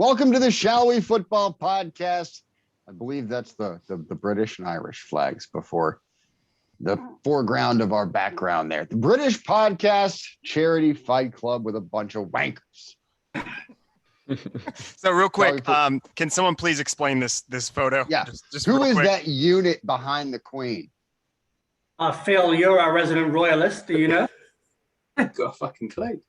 Welcome to the Shall We Football podcast. I believe that's the British and Irish flags before the foreground of our background there. The British podcast charity fight club with a bunch of wankers. So real quick, can someone please explain this photo? Yeah. Just Who real is quick. that unit behind the Queen? Phil, you're our resident royalist. Do you know? I've got a fucking clue.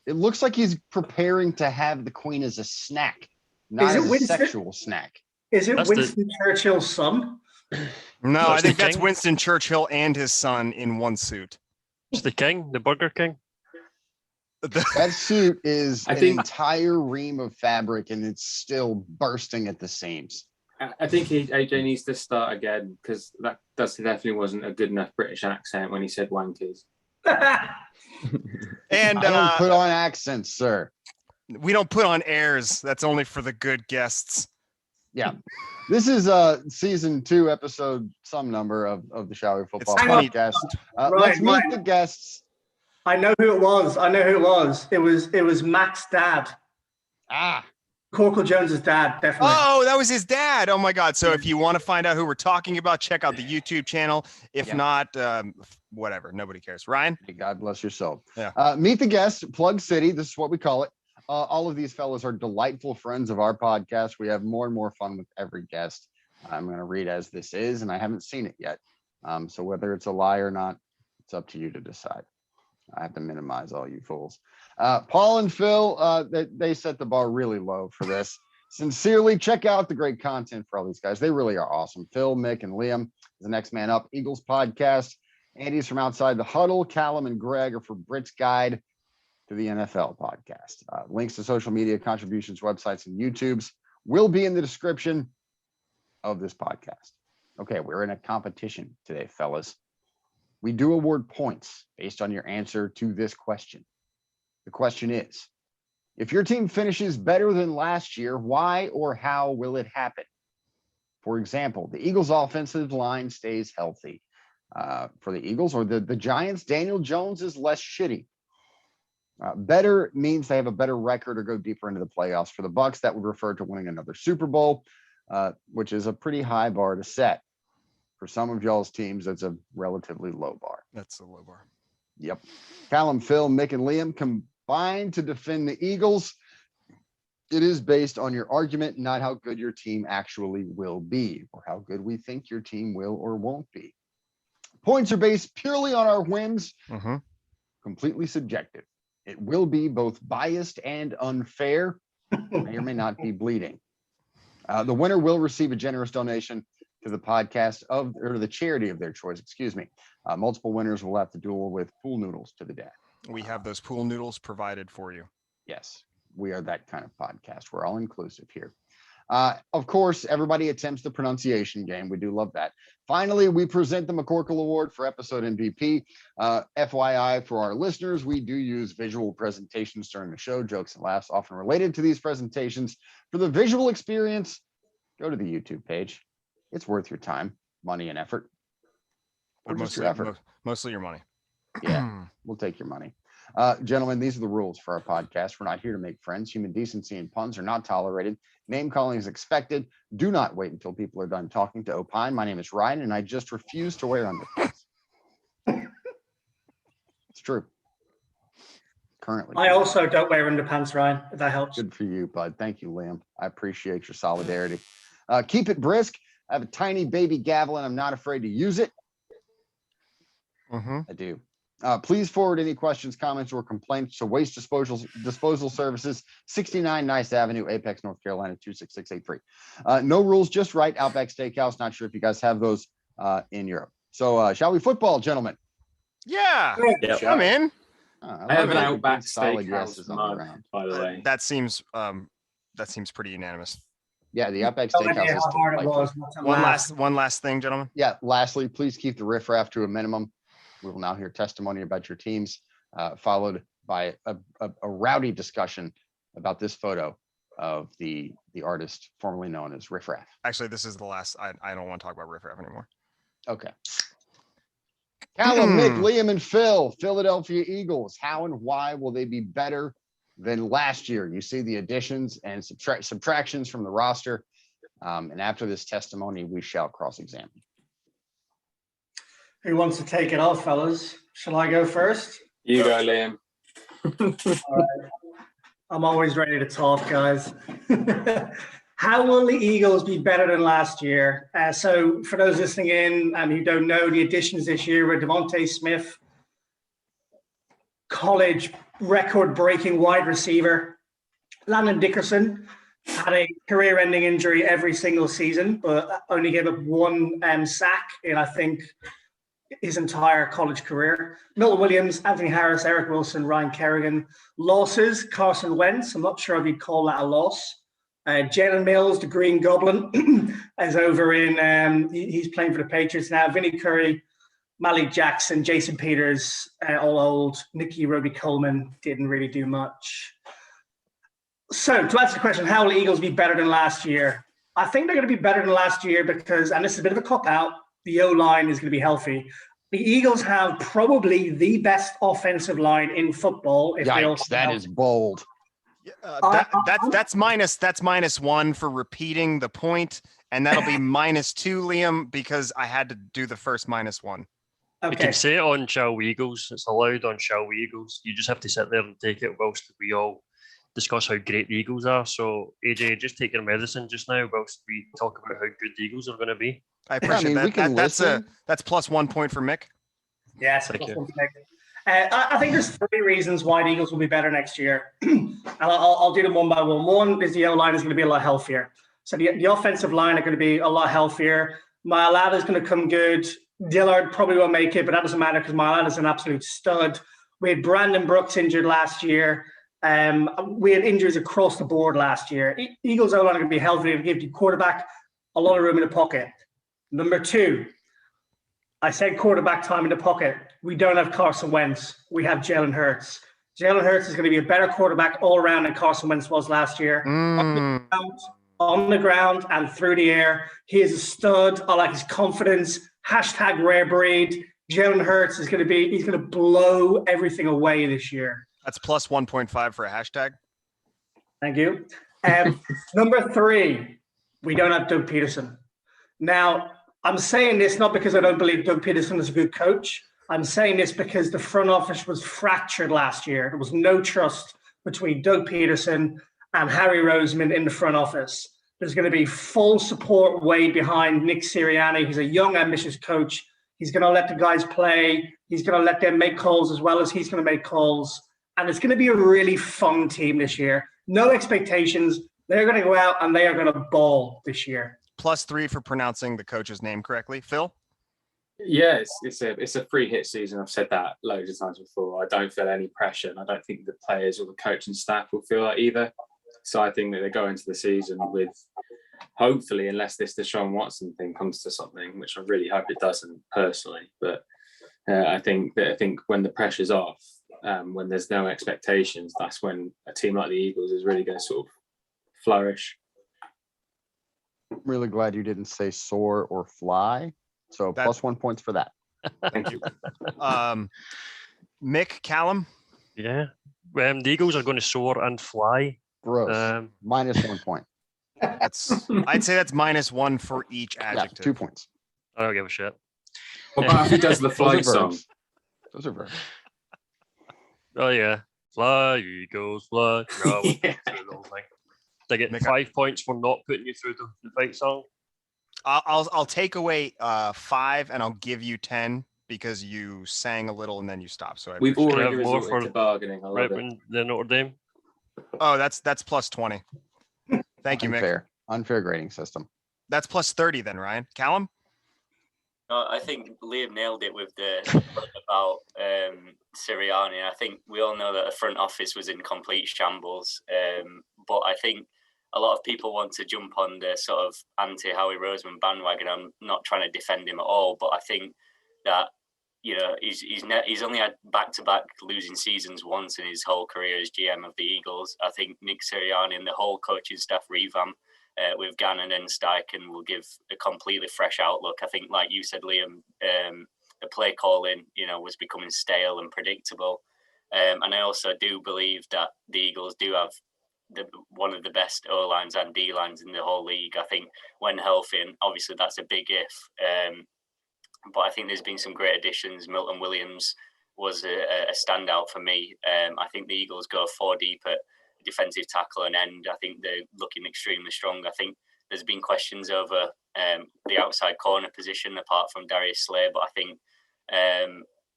It looks like he's preparing to have the Queen as a snack, not as a sexual snack. Is it Winston Churchill's son? No, I think that's Winston Churchill and his son in one suit. It's the king, the Burger King. That suit is an entire ream of fabric, and it's still bursting at the seams. I think AJ needs to start again because that definitely wasn't a good enough British accent when he said wankers. And I don't put on accents, sir. We don't put on airs. That's only for the good guests. Yeah. This is season 2, episode some number of the Shall We Football podcast. Let's meet the guests. I know who it was. It was Matt's dad. Corporal Jones's dad, definitely. Oh, that was his dad. Oh my God. So if you want to find out who we're talking about, check out the YouTube channel. If not, whatever. Nobody cares. Ryan? God bless your soul. Yeah. Meet the guests, Plug City. This is what we call it. All of these fellas are delightful friends of our podcast. We have more and more fun with every guest. I'm going to read as this is, and I haven't seen it yet. So whether it's a lie or not, it's up to you to decide. I have to minimize all you fools. Paul and Phil, they set the bar really low for this. Sincerely, check out the great content for all these guys. They really are awesome. Phil, Mick, and Liam is the Next Man Up Eagles podcast. Andy's from Outside the Huddle. Callum and Greg are for Brits Guide to the NFL podcast. Links to social media contributions, websites, and YouTubes will be in the description of this podcast. Okay, we're in a competition today, fellas. We do award points based on your answer to this question. The question is, if your team finishes better than last year, why or how will it happen? For example, the Eagles' offensive line stays healthy. For the Eagles or the Giants, Daniel Jones is less shitty. Better means they have a better record or go deeper into the playoffs. For the Bucs, that would refer to winning another Super Bowl, which is a pretty high bar to set. For some of y'all's teams, that's a relatively low bar. That's a low bar. Yep. Callum, Phil, Mick, and Liam combined to defend the Eagles. It is based on your argument, not how good your team actually will be or how good we think your team will or won't be. Points are based purely on our whims, completely subjective. It will be both biased and unfair, may or may not be bleeding. The winner will receive a generous donation to the podcast or the charity of their choice, multiple winners will have to duel with pool noodles to the death. We have those pool noodles provided for you. Yes, we are that kind of podcast. We're all inclusive here. Of course, everybody attempts the pronunciation game. We do love that. Finally, we present the McCorkle Award for episode MVP. FYI, for our listeners, we do use visual presentations during the show, jokes and laughs often related to these presentations. For the visual experience, go to the YouTube page. It's worth your time, money, and effort. Or But just your effort. Mostly your money. Yeah, we'll take your money. Gentlemen, these are the rules for our podcast. We're not here to make friends. Human decency and puns are not tolerated. Name calling is expected. Do not wait until people are done talking to opine. My name is Ryan, and I just refuse to wear underpants. It's true. Currently. I also don't wear underpants, Ryan, if that helps. Good for you, bud. Thank you, Liam. I appreciate your solidarity. Keep it brisk. I have a tiny baby gavel, and I'm not afraid to use it. I do. Please forward any questions, comments, or complaints to Waste Disposal Services, 69 Nice Avenue, Apex, North Carolina, 26683. No rules, just right. Outback Steakhouse. Not sure if you guys have those in Europe. So shall we football, gentlemen? Yeah. Yep. I'm in. I have an Outback solid Steakhouse yeses on the mug, round. by the way. That seems pretty unanimous. Yeah, the Outback No Steakhouse idea is how hard it delightful. was not to laugh. One last thing, gentlemen. Yeah, lastly, please keep the riffraff to a minimum. We will now hear testimony about your teams, followed by a rowdy discussion about this photo of the artist formerly known as Riff Raff. Actually, this is the last. I don't want to talk about Riff Raff anymore. Okay. Callum, Nick, Liam, and Phil, Philadelphia Eagles. How and why will they be better than last year. You see the additions and subtractions from the roster. And after this testimony, we shall cross-examine. Who wants to take it off, fellas? Shall I go first? You go, Liam. All right. I'm always ready to talk, guys. How will the Eagles be better than last year? So for those listening in and who don't know, the additions this year were Devontae Smith, college record-breaking wide receiver. Landon Dickerson had a career-ending injury every single season, but only gave up one sack in, I think, his entire college career. Milton Williams, Anthony Harris, Eric Wilson, Ryan Kerrigan. Losses, Carson Wentz. I'm not sure if you'd call that a loss. Jalen Mills, the Green Goblin, is over in, he's playing for the Patriots now. Vinny Curry, Malik Jackson, Jason Peters, all old. Nicky Roby-Coleman didn't really do much. So to answer the question, how will the Eagles be better than last year? I think they're going to be better than last year because, and this is a bit of a cop-out, the O-line is going to be healthy. The Eagles have probably the best offensive line in football. Yikes, that is bold. That's -1 for repeating the point, and that'll be -2, Liam, because I had to do the first -1. You Okay. can say it on Shall We Eagles. It's allowed on Shall We Eagles. You just have to sit there and take it whilst we all discuss how great the Eagles are. So, AJ, just take your medicine just now whilst we talk about how good the Eagles are going to be. I appreciate we can that. listen. That's +1 point for Mick. Yes, Thank you. I think there's 3 reasons why the Eagles will be better next year. And I'll do them one by one. One is the O-line is going to be a lot healthier. So the offensive line are going to be a lot healthier. Mailata is going to come good. Dillard probably won't make it, but that doesn't matter because Mailata is an absolute stud. We had Brandon Brooks injured last year. We had injuries across the board last year. Eagles O-line are going to be healthy and give the quarterback a lot of room in the pocket. Number 2, I said quarterback time in the pocket. We don't have Carson Wentz. We have Jalen Hurts. Jalen Hurts is going to be a better quarterback all around than Carson Wentz was last year. On the ground and through the air. He is a stud. I like his confidence. Hashtag rare breed. Jalen Hurts is going to he's going to blow everything away this year. That's +1.5 for a hashtag. Thank you. Number 3, we don't have Doug Peterson. Now, I'm saying this not because I don't believe Doug Peterson is a good coach. I'm saying this because the front office was fractured last year. There was no trust between Doug Peterson and Harry Roseman in the front office. There's going to be full support way behind Nick Sirianni. He's a young, ambitious coach. He's going to let the guys play. He's going to let them make calls as well as he's going to make calls. And it's going to be a really fun team this year. No expectations. They're going to go out and they are going to ball this year. +3 for pronouncing the coach's name correctly. Phil? Yeah, it's a free hit season. I've said that loads of times before. I don't feel any pressure, and I don't think the players or the coaching staff will feel that either. So I think that they go into the season with, hopefully, unless this Deshaun Watson thing comes to something, which I really hope it doesn't personally. But I think when the pressure's off, when there's no expectations, that's when a team like the Eagles is really going to sort of flourish. I'm really glad you didn't say soar or fly. So +1 points for that. Thank you. Mick, Callum? Yeah. The Eagles are going to soar and fly. Gross. -1 point. I'd say that's -1 for each Yeah, adjective. 2 points. I don't give a shit. What about if he does the flight Those are song? verbs. Those are verbs. Oh, yeah. Fly, Eagles, fly. No, Yeah. through the whole thing. They get Mick, 5 points for not putting you through the fight song. I'll take away 5 and I'll give you 10 because you sang a little and then you stopped. So We've appreciate it. already have more resorted for- to bargaining. I love Right it. when the Notre Dame. Oh, that's +20. Thank you, Mick. Unfair grading system. That's +30 then, Ryan. Callum? I think Liam nailed it with the about Sirianni. I think we all know that the front office was in complete shambles. But I think a lot of people want to jump on the sort of anti-Howie Roseman bandwagon. I'm not trying to defend him at all, but I think that, you know, he's only had back-to-back losing seasons once in his whole career as GM of the Eagles. I think Nick Sirianni and the whole coaching staff revamp with Gannon and Steichen will give a completely fresh outlook. I think, like you said, Liam, the play calling, you know, was becoming stale and predictable. And I also do believe that the Eagles do have one of the best O-lines and D-lines in the whole league. I think when healthy, and obviously that's a big if, but I think there's been some great additions. Milton Williams was a standout for me. I think the Eagles go 4 deep at defensive tackle and end. I think they're looking extremely strong. I think there's been questions over the outside corner position apart from Darius Slay, but I think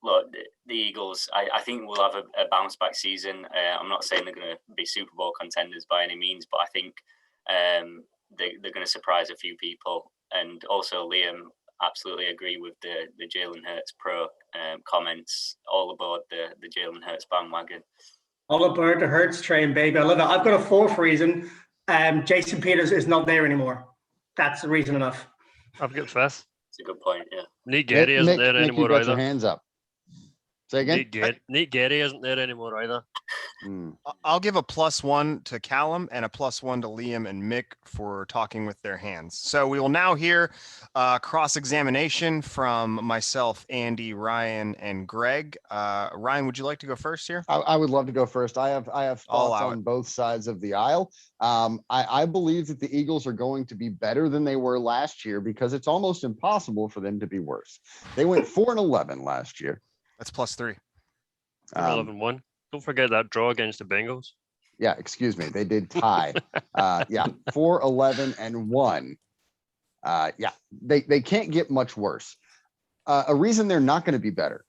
look, the Eagles, I think will have a bounce back season. I'm not saying they're going to be Super Bowl contenders by any means, but I think they're going to surprise a few people. And also, Liam, absolutely agree with the Jalen Hurts pro comments. All aboard the Jalen Hurts bandwagon. All aboard the Hurts train, baby. I love it. I've got a 4th reason. Jason Peters is not there anymore. That's the reason enough. I've got 5th. It's a good point, yeah. Nate Gary isn't there Nick, anymore you got your either. hands up. Say again? Nate Gary isn't there anymore either. I'll give a +1 to Callum and a +1 to Liam and Mick for talking with their hands. So we will now hear cross-examination from myself, Andy, Ryan, and Greg. Ryan, would you like to go first here? I would love to go first. I have thoughts on both sides of the aisle. I believe that the Eagles are going to be better than they were last year because it's almost impossible for them to be worse. They went 4-11 last year. That's +3. 11-1. Don't forget that draw against the Bengals. Yeah, excuse me. They did tie. 4-11-1. They can't get much worse. A reason they're not going to be better.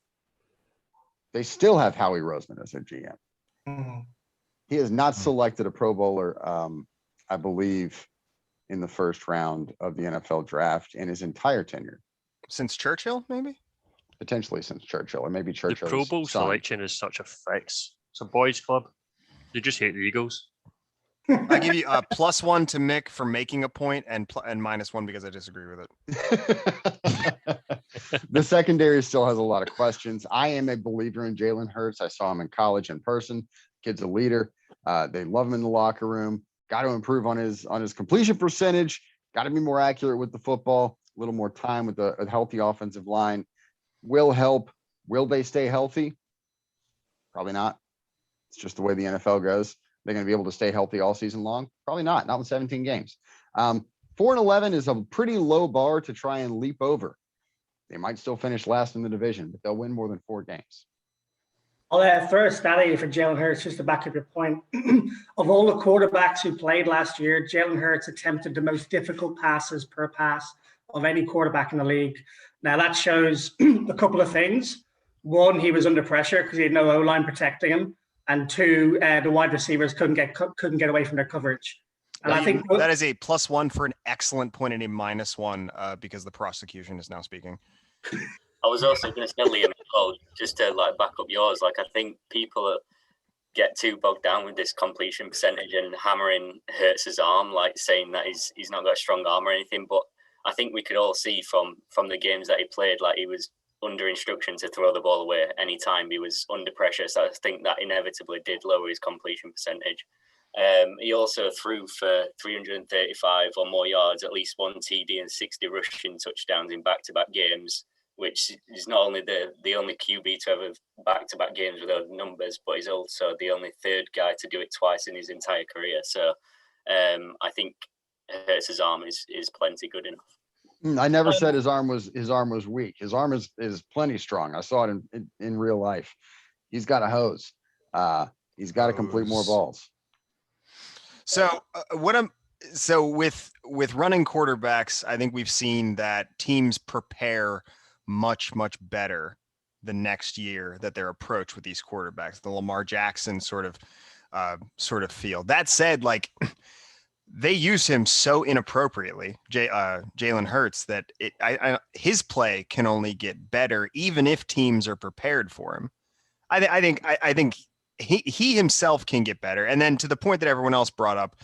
They still have Howie Roseman as their GM. Mm-hmm. He has not selected a Pro Bowler, I believe, in the first round of the NFL draft in his entire tenure. Since Churchill, maybe? Potentially since Churchill, or maybe Churchill. The Pro Bowl selection is such a fix. It's a boys' club. They just hate the Eagles. I give you a +1 to Mick for making a point and -1 because I disagree with it. The secondary still has a lot of questions. I am a believer in Jalen Hurts. I saw him in college in person. Kid's a leader. They love him in the locker room. Got to improve on his completion percentage. Got to be more accurate with the football. A little more time with a healthy offensive line will help. Will they stay healthy? Probably not. It's just the way the NFL goes. They're going to be able to stay healthy all season long? Probably not. Not with 17 games. 4-11 is a pretty low bar to try and leap over. They might still finish last in the division, but they'll win more than 4 games. I'll throw a stat at you for Jalen Hurts just to back up your point. Of all the quarterbacks who played last year, Jalen Hurts attempted the most difficult passes per pass of any quarterback in the league. Now, that shows a couple of things. 1, he was under pressure because he had no O-line protecting him. And 2, the wide receivers couldn't get away from their coverage. And I think that is a +1 for an excellent point and a -1 because the prosecution is now speaking. I was also going to say, Liam, just to back up yours. I think people get too bogged down with this completion percentage and hammering Hurts' arm, saying that he's not got a strong arm or anything. But I think we could all see from the games that he played, he was under instruction to throw the ball away anytime he was under pressure. So I think that inevitably did lower his completion percentage. He also threw for 335 or more yards, at least 1 TD and 60 rushing touchdowns in back-to-back games, which is not only the only QB to have back-to-back games with those numbers, but he's also the only third guy to do it twice in his entire career. So I think Hurts' arm is plenty good enough. I never said his arm was weak. His arm is plenty strong. I saw it in real life. He's got a hose. He's got to complete more balls. So with running quarterbacks, I think we've seen that teams prepare much better the next year that their approach with these quarterbacks, the Lamar Jackson sort of feel. That said, they use him so inappropriately, Jalen Hurts, that his play can only get better, even if teams are prepared for him. I think he himself can get better. And then to the point that everyone else brought up,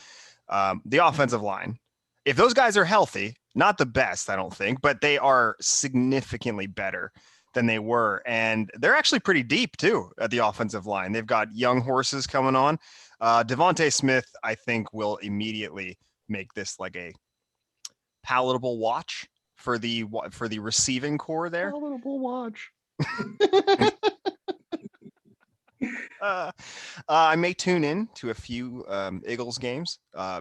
the offensive line, if those guys are healthy, not the best, I don't think, but they are significantly better than they were. And they're actually pretty deep too at the offensive line. They've got young horses coming on. Devontae Smith, I think, will immediately make this a palatable watch for the receiving core there. Palatable watch. I may tune in to a few Eagles games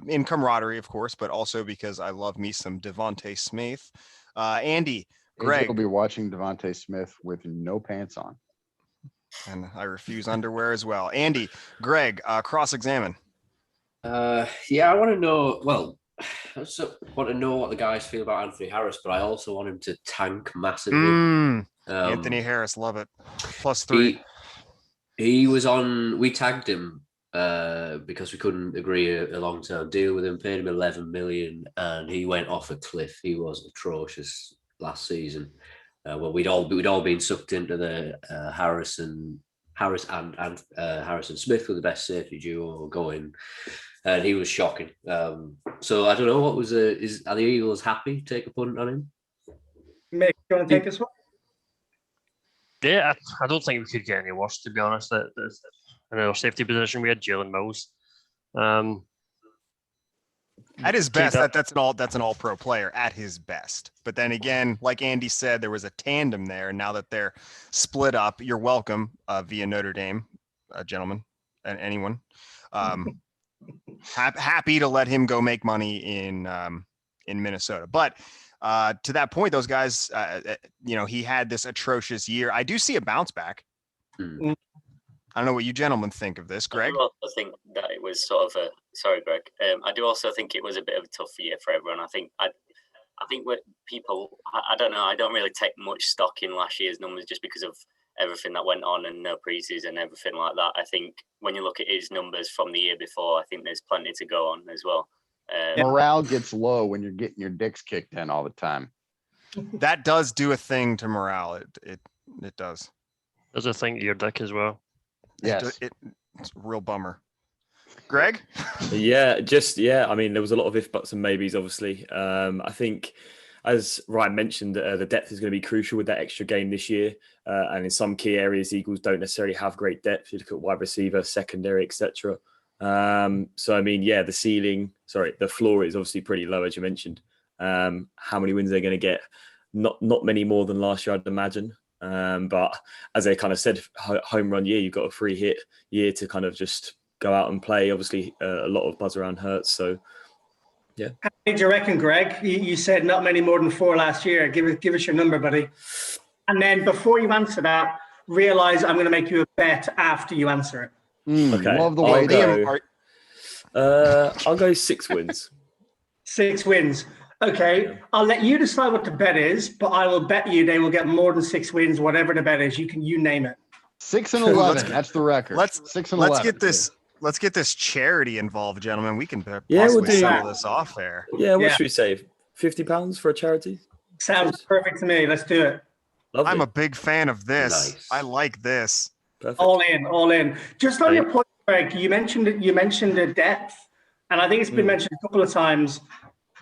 in camaraderie, of course, but also because I love me some Devontae Smith. Andy, Greg. will be watching Devontae Smith with no pants on. And I refuse underwear as well. Andy, Greg, cross-examine. Yeah, I want to know. Well, I also want to know what the guys feel about Anthony Harris, but I also want him to tank massively. Anthony Harris, love it. +3. He was on. We tagged him because we couldn't agree a long-term deal with him. Paid him 11 million, and he went off a cliff. He was atrocious last season. Well, we'd all been sucked into the Harris and Harrison Smith were the best safety duo going, and he was shocking. So I don't know what was are the Eagles happy to take a punt on him? Mick, you want to take this one? Yeah, I don't think we could get any worse, to be honest. In our safety position, we had Jalen Mills. At his best, that's an all-pro player at his best. But then again, like Andy said, there was a tandem there. Now that they're split up, you're welcome via Notre Dame, gentlemen, and anyone. Happy to let him go make money in Minnesota. But to that point, those guys, he had this atrocious year. I do see a bounce back. I don't know what you gentlemen think of this, Greg. I also think that it was sort of sorry, Greg. I do also think it was a bit of a tough year for everyone. I think what people, I don't know, I don't really take much stock in last year's numbers just because of everything that went on and no preseason and everything like that. I think when you look at his numbers from the year before, I think there's plenty to go on as well. Morale gets low when you're getting your dicks kicked in all the time. That does do a thing to morale. It does. There's a thing to your dick as well. Yes. It's a real bummer. Greg? Yeah. I mean, there was a lot of if, buts and maybes, obviously. I think, as Ryan mentioned, the depth is going to be crucial with that extra game this year. And in some key areas, Eagles don't necessarily have great depth. You look at wide receiver, secondary, etc. So, I mean, yeah, the floor is obviously pretty low, as you mentioned. How many wins they're going to get? Not many more than last year, I'd imagine. But as I kind of said, home run year, you've got a free hit year to kind of just go out and play. Obviously, a lot of buzz around Hurts. So, yeah. How many do you reckon, Greg? You said not many more than 4 last year. Give us your number, buddy. And then before you answer that, realize I'm going to make you a bet after you answer it. Okay. Love the way I'll go 6 wins. 6 wins. Okay, I'll let you decide what the bet is, but I will bet you they will get more than 6 wins, whatever the bet is. You name it. 6-11. That's the record. 6-11. Let's get this charity involved, gentlemen. We can we'll settle this off there. Yeah, what should we say? £50 for a charity? Sounds perfect to me. Let's do it. Lovely. I'm a big fan of this. Nice. I like this. Perfect. All in. Just on your point, Greg, you mentioned the depth, and I think it's been mentioned a couple of times.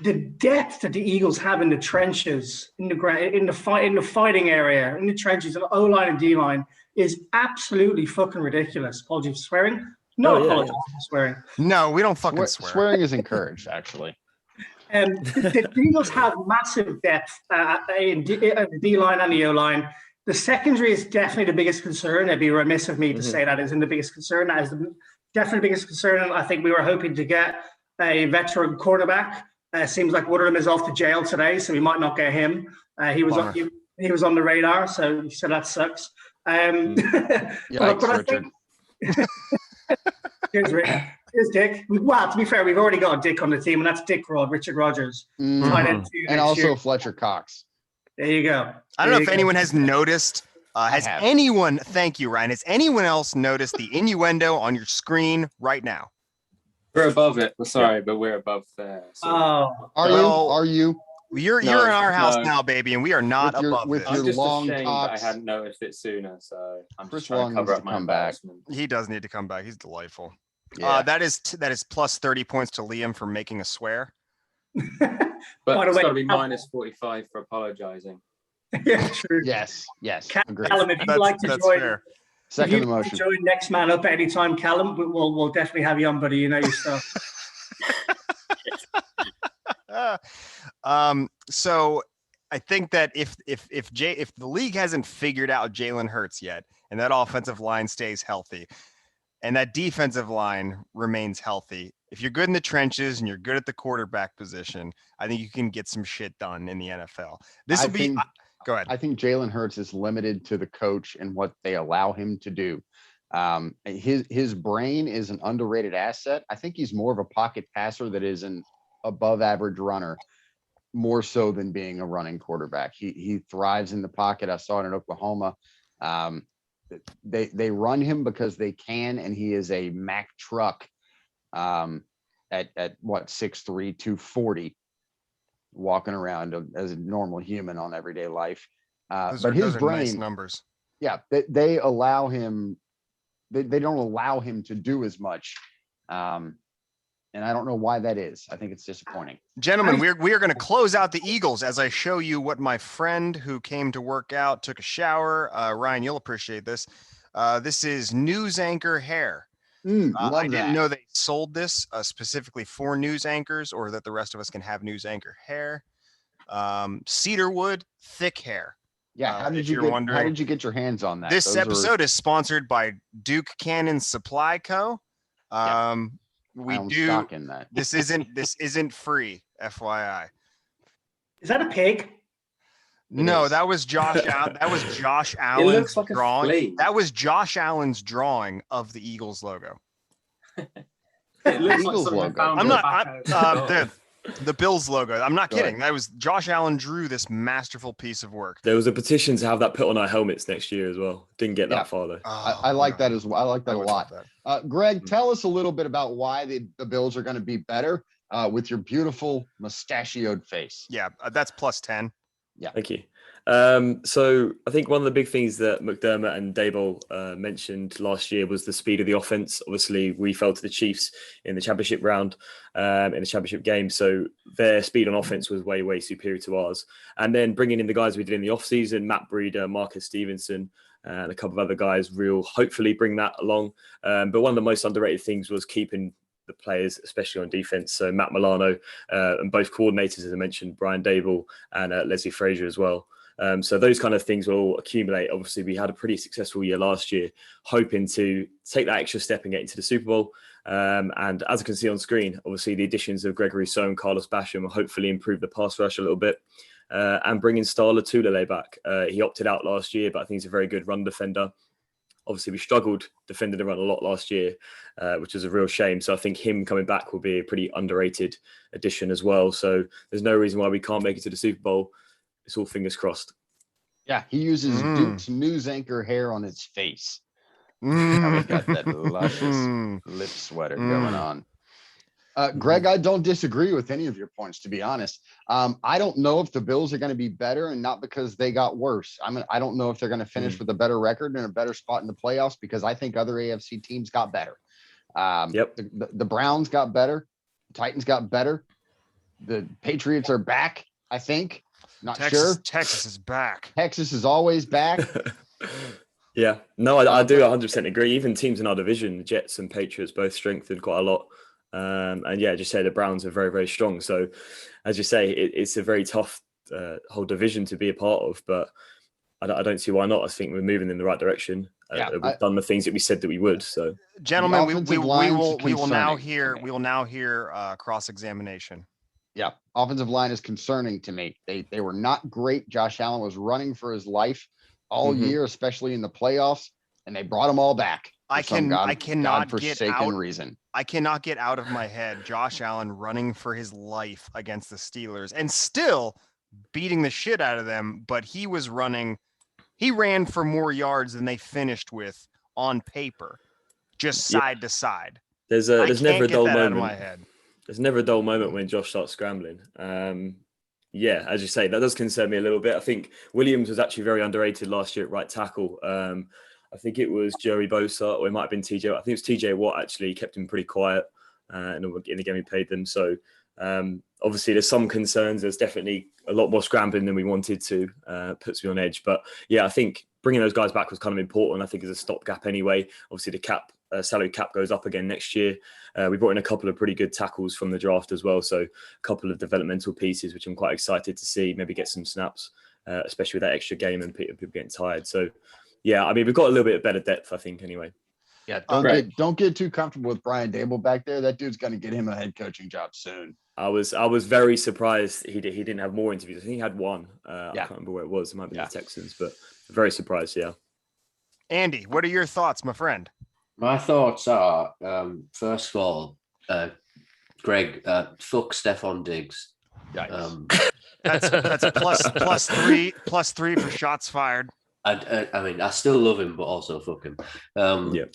The depth that the Eagles have in the trenches, in the fighting area, in the trenches, of O-line and D-line is absolutely fucking ridiculous. Apologies for swearing. Apologies for swearing. No, we don't fucking swear. Swearing is encouraged, actually. The Eagles have massive depth in the D-line and the O-line. The secondary is definitely the biggest concern. It'd be remiss of me to say that isn't the biggest concern. That is definitely the biggest concern. And I think we were hoping to get a veteran quarterback. Seems like one of them is off to jail today, so we might not get him. He was on the radar, so that sucks. Yikes, I Richard. think here's Rick. Here's Dick. Well, to be fair, we've already got a Dick on the team, and that's Richard Rogers. And also Fletcher Cox. There you go. I don't know if anyone has noticed. Thank you, Ryan. Has anyone else noticed the innuendo on your screen right now? We're above it. We're sorry, but we're above there. So. Oh, Are you? You're in our house now, baby, and we are not above it. I'm just long ashamed talks. I hadn't noticed it sooner, so I'm Chris just trying to cover needs up to my come back. embarrassment. He does need to come back. He's delightful. Yeah. That is plus 30 points to Liam for making a swear. But By the it's way, got to be minus 45 for apologising. yeah, true. Yes. Agreed. Callum, if you'd That's, like to that's join, fair. Second if you'd like to emotion. join next man up anytime, Callum, we'll definitely have you on, buddy. You know your stuff. So I think that if the league hasn't figured out Jalen Hurts yet, and that offensive line stays healthy, and that defensive line remains healthy, if you're good in the trenches and you're good at the quarterback position, I think you can get some shit done in the NFL. This will be. Go ahead. I think Jalen Hurts is limited to the coach and what they allow him to do. His brain is an underrated asset. I think he's more of a pocket passer that is an above average runner, more so than being a running quarterback. He thrives in the pocket. I saw it in Oklahoma. They run him because they can, and he is a Mack truck at what, 6'3", 240, walking around as a normal human on everyday life. But his brain, nice numbers. Yeah, they allow him. They don't allow him to do as much. And I don't know why that is. I think it's disappointing. Gentlemen, we are going to close out the Eagles as I show you what my friend who came to work out, took a shower. Ryan, you'll appreciate this. This is news anchor hair. I didn't know they sold this specifically for news anchors, or that the rest of us can have news anchor hair. Cedarwood, thick hair. Yeah, how did you get your hands on that? This episode is sponsored by Duke Cannon Supply Co. We do stock in that. This isn't free, FYI. Is that a pig? No, that was Josh. That was Josh Allen's looks like drawing. That was Josh Allen's drawing of the Eagles logo. It looks Eagles like logo. I'm not. The Bills logo. I'm not kidding. That was Josh Allen drew this masterful piece of work. There was a petition to have that put on our helmets next year as well. Didn't get that far though. I like that as well. I like that a lot. Greg, tell us a little bit about why the Bills are going to be better with your beautiful mustachioed face. Yeah, that's +10. Yeah. Thank you. So I think one of the big things that McDermott and Daboll mentioned last year was the speed of the offense. Obviously, we fell to the Chiefs in the championship round, in the championship game. So their speed on offense was way, way superior to ours. And then bringing in the guys we did in the offseason, Matt Breida, Marcus Stevenson, and a couple of other guys, hopefully bring that along. But one of the most underrated things was keeping the players, especially on defense. So Matt Milano and both coordinators, as I mentioned, Brian Daboll and Leslie Frazier as well. So those kind of things will all accumulate. Obviously, we had a pretty successful year last year, hoping to take that extra step and get into the Super Bowl. And as I can see on screen, obviously the additions of Gregory Sohn and Carlos Basham will hopefully improve the pass rush a little bit. And bringing Starla Tulele back. He opted out last year, but I think he's a very good run defender. Obviously, we struggled defending the run a lot last year, which is a real shame. So I think him coming back will be a pretty underrated addition as well. So there's no reason why we can't make it to the Super Bowl. It's all fingers crossed. Yeah, he uses Duke's news anchor hair on his face. Now we got that luscious lip sweater going on. Greg, I don't disagree with any of your points, to be honest. I don't know if the Bills are going to be better, and not because they got worse. I don't know if they're going to finish with a better record and a better spot in the playoffs, because I think other AFC teams got better. The Browns got better. The Titans got better. The Patriots are back, I think. Not sure. Texas is back. Texas is always back. Yeah. No, I do 100% agree. Even teams in our division, the Jets and Patriots, both strengthened quite a lot. And yeah, just say the Browns are very, very strong. So as you say, it's a very tough whole division to be a part of, but I don't see why not. I think we're moving in the right direction. We've done the things that we said that we would. So, gentlemen, we will now hear cross-examination. Yeah, offensive line is concerning to me. They were not great. Josh Allen was running for his life all year, especially in the playoffs, and they brought them all back. I cannot get out of my head Josh Allen running for his life against the Steelers and still beating the shit out of them. But he ran for more yards than they finished with on paper, just side to side. There's never a dull moment in my head. There's never a dull moment when Josh starts scrambling. Yeah, as you say, that does concern me a little bit. I think Williams was actually very underrated last year at right tackle. I think it was Joey Bosa, or it might have been TJ. I think it was TJ Watt actually kept him pretty quiet in the game he played them. So obviously there's some concerns. There's definitely a lot more scrambling than we wanted to. Puts me on edge. But yeah, I think bringing those guys back was kind of important. I think as a stopgap anyway. Obviously the salary cap goes up again next year. We brought in a couple of pretty good tackles from the draft as well. So a couple of developmental pieces, which I'm quite excited to see, maybe get some snaps, especially with that extra game and people getting tired. So yeah, I mean, we've got a little bit of better depth, I think, anyway. Yeah, Right. don't get too comfortable with Brian Dable back there. That dude's going to get him a head coaching job soon. I was very surprised he didn't have more interviews. I think he had one. I Yeah. can't remember where it was. It might be Yeah. the Texans, but very surprised. Yeah. Andy, what are your thoughts, my friend? My thoughts are, first of all, Greg, fuck Stephon Diggs. That's a plus three for shots fired. I mean, I still love him, but also fuck him. Yeah.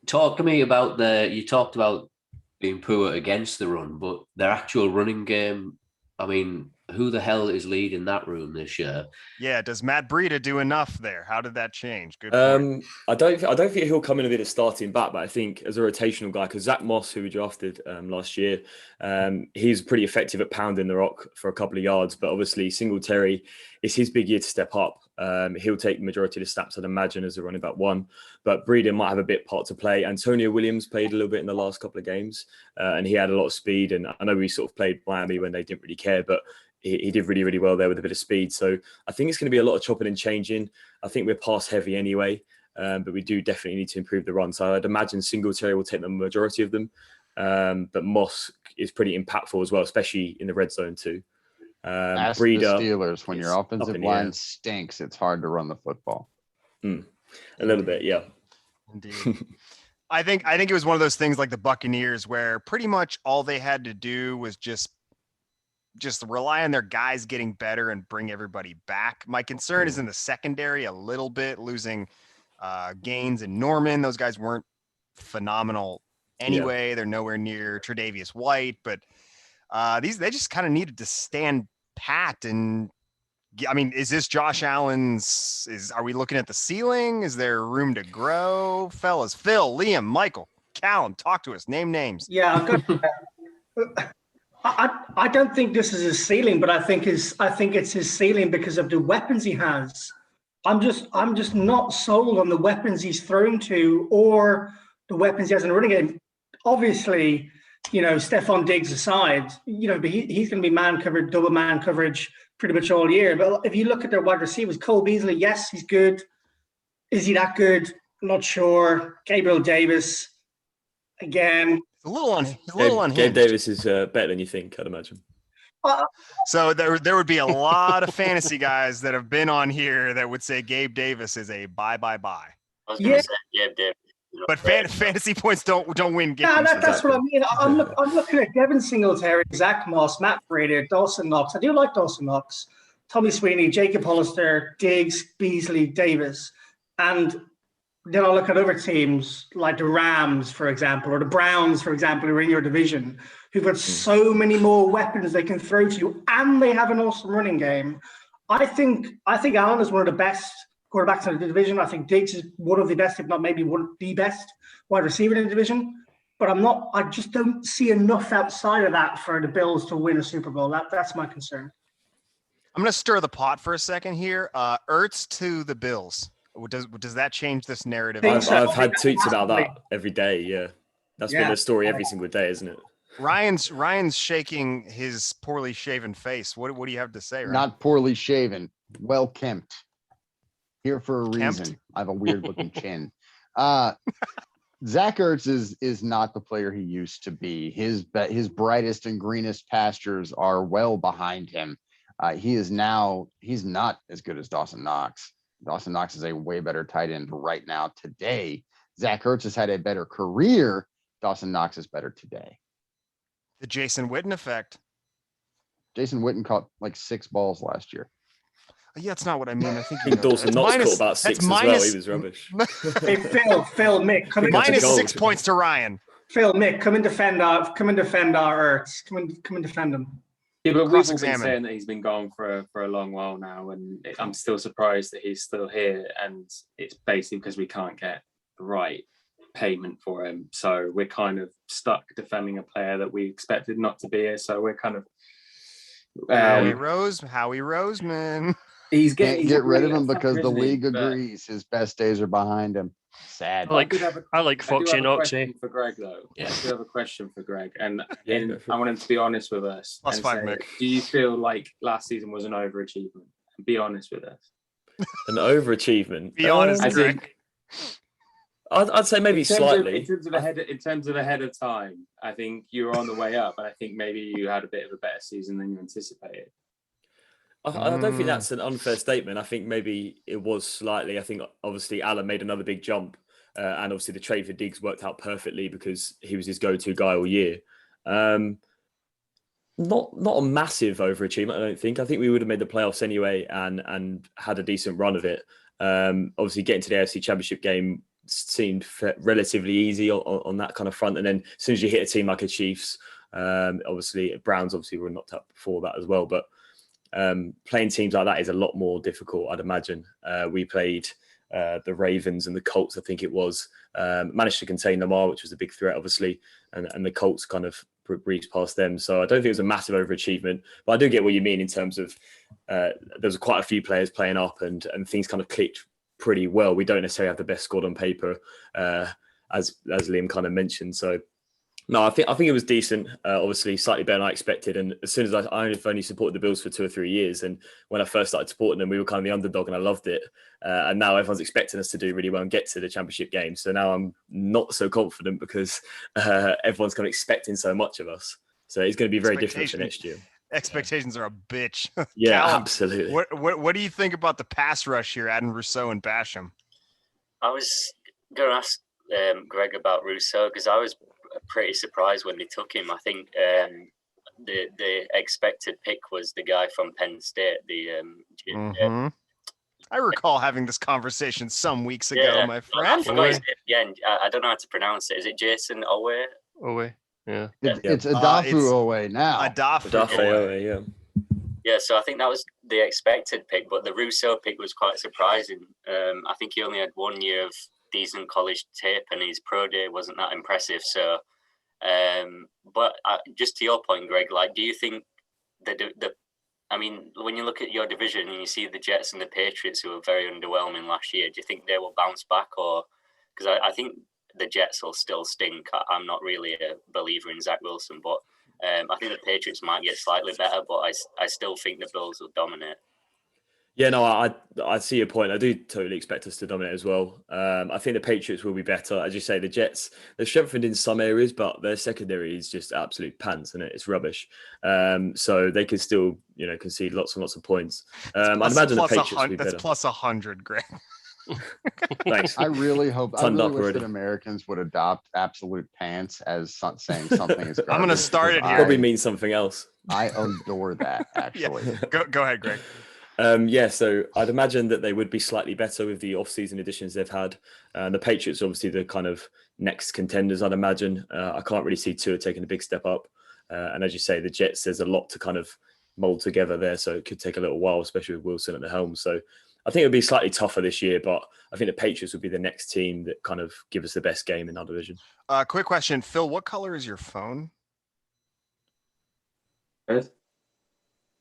Talk to me about you talked about being poor against the run, but their actual running game, I mean, who the hell is leading that room this year? Yeah, does Matt Breida do enough there? How did that change? Good point. I don't think he'll come in and be the starting back, but I think as a rotational guy, because Zach Moss, who we drafted last year, he's pretty effective at pounding the rock for a couple of yards. But obviously, Singletary, it's his big year to step up. He'll take the majority of the snaps, I'd imagine, as a running back one. But Breida might have a bit part to play. Antonio Williams played a little bit in the last couple of games, and he had a lot of speed. And I know we sort of played Miami when they didn't really care, but he did really, really well there with a bit of speed. So I think it's going to be a lot of chopping and changing. I think we're pass heavy anyway, but we do definitely need to improve the run. So I'd imagine Singletary will take the majority of them. But Moss is pretty impactful as well, especially in the red zone too. Ask Breida, the Steelers, when your offensive line stinks, it's hard to run the football. A little bit, yeah. Indeed. I think it was one of those things like the Buccaneers where pretty much all they had to do was just rely on their guys getting better and bring everybody back. My concern is in the secondary a little bit, losing Gaines and Norman. Those guys weren't phenomenal anyway. Yeah. They're nowhere near Tre'Davious White, but they just kind of needed to stand pat. And I mean, is this Josh Allen's? Are we looking at the ceiling? Is there room to grow, fellas? Phil, Liam, Michael, Callum, talk to us. Name names. Yeah, I've got. I don't think this is his ceiling, but I think it's his ceiling because of the weapons he has. I'm just not sold on the weapons he's thrown to or the weapons he has in the running game. Obviously, Stephon Diggs aside, but he's going to be man covered, double man coverage pretty much all year. But if you look at their wide receivers, Cole Beasley, yes, he's good. Is he that good? I'm not sure. Gabriel Davis, again. A little unhinged. Gabe Davis is better than you think, I'd imagine. So there would be a lot of fantasy guys that have been on here that would say Gabe Davis is a bye. I was going to say Gabe Davis. But fantasy points don't win games. Yeah, that's what I mean. I'm looking at Devin Singletary, Zach Moss, Matt Breida, Dawson Knox. I do like Dawson Knox, Tommy Sweeney, Jacob Hollister, Diggs, Beasley, Davis, and then I'll look at other teams like the Rams, for example, or the Browns, for example, who are in your division, who've got so many more weapons they can throw to you, and they have an awesome running game. I think Allen is one of the best quarterbacks in the division. I think Diggs is one of the best, if not maybe one of the best wide receiver in the division. But I just don't see enough outside of that for the Bills to win a Super Bowl. That's my concern. I'm going to stir the pot for a second here. Ertz to the Bills. Does that change this narrative? I've had tweets about that every day. Yeah, that's been the story every single day, isn't it? Ryan's shaking his poorly shaven face. What do you have to say, Ryan? Not poorly shaven, well kempt. Here for a reason. Kempt? I have a weird looking chin. Zach Ertz is not the player he used to be. His brightest and greenest pastures are well behind him. He's not as good as Dawson Knox. Dawson Knox is a way better tight end right now today. Zach Ertz has had a better career. Dawson Knox is better today. The Jason Witten effect. Jason Witten caught like 6 balls last year. Yeah, that's not what I mean. I think Dawson Knox caught about 6 as well. He was rubbish. Hey, Phil, Mick, come in. Minus 6 points to Ryan. Phil, Mick, come and defend our Ertz. Come and defend him. Yeah, but we've all been saying that he's been gone for a long while now, and I'm still surprised that he's still here. And it's basically because we can't get the right payment for him. So we're kind of stuck defending a player that we expected not to be here. So we're kind of Howie Roseman. He's get rid of him because the league agrees his best days are behind him. Sad. I like Foxy Knox. For Greg though, I do have a question for Greg, and I want him to be honest with us. +5, Mick. Do you feel like last season was an overachievement? Be honest with us. An overachievement. Be honest, Greg. I'd say maybe slightly. In terms of ahead of time, I think you were on the way up, and I think maybe you had a bit of a better season than you anticipated. I don't think that's an unfair statement. I think maybe it was slightly. I think obviously Alan made another big jump, and obviously the trade for Diggs worked out perfectly because he was his go-to guy all year. Not a massive overachievement, I don't think. I think we would have made the playoffs anyway and had a decent run of it. Obviously, getting to the AFC Championship game seemed relatively easy on that kind of front. And then as soon as you hit a team like a Chiefs, obviously Browns were knocked out before that as well. But playing teams like that is a lot more difficult, I'd imagine. We played the Ravens and the Colts, I think it was. Managed to contain Lamar, which was a big threat, obviously. And the Colts kind of breezed past them. So I don't think it was a massive overachievement. But I do get what you mean in terms of there was quite a few players playing up and things kind of clicked pretty well. We don't necessarily have the best squad on paper, as Liam kind of mentioned. So no, I think it was decent. Obviously, slightly better than I expected. And as soon as I've only supported the Bills for 2 or 3 years, and when I first started supporting them, we were kind of the underdog, and I loved it. And now everyone's expecting us to do really well and get to the championship game. So now I'm not so confident because everyone's kind of expecting so much of us. So it's going to be very different for next year. Expectations are a bitch. Yeah, Callum, absolutely. What do you think about the pass rush here, adding Rousseau and Basham? I was going to ask Greg about Rousseau because I was pretty surprised when they took him. I think the expected pick was the guy from Penn State. I recall having this conversation some weeks ago, my friend. I forgot his name again. I don't know how to pronounce it. Is it Jason Owe? Owe, yeah. It's Adafu Owe now. Adafu Owe, yeah. Yeah, so I think that was the expected pick, but the Rousseau pick was quite surprising. I think he only had 1 year of decent college tape, and his pro day wasn't that impressive. So, but just to your point, Greg, like, do you think I mean, when you look at your division and you see the Jets and the Patriots, who were very underwhelming last year, do you think they will bounce back? Or because I think the Jets will still stink. I'm not really a believer in Zach Wilson, but I think the Patriots might get slightly better, but I still think the Bills will dominate. Yeah, no, I see your point. I do totally expect us to dominate as well. I think the Patriots will be better. As you say, the Jets, they're strengthened in some areas, but their secondary is just absolute pants, and it's rubbish. So they could still, concede lots and lots of points. I'd imagine the Patriots will be better. That's plus 100, Greg. Thanks. I really wish that Americans would adopt absolute pants as saying something is garbage. I'm going to start it here. Probably means something else. I adore that, actually. Yeah. Go ahead, Greg. So I'd imagine that they would be slightly better with the off-season additions they've had. The Patriots, obviously, the kind of next contenders, I'd imagine. I can't really see Tua taking a big step up. And as you say, the Jets, there's a lot to kind of mold together there. So it could take a little while, especially with Wilson at the helm. So I think it would be slightly tougher this year, but I think the Patriots would be the next team that kind of give us the best game in our division. Quick question, Phil, what color is your phone? Red.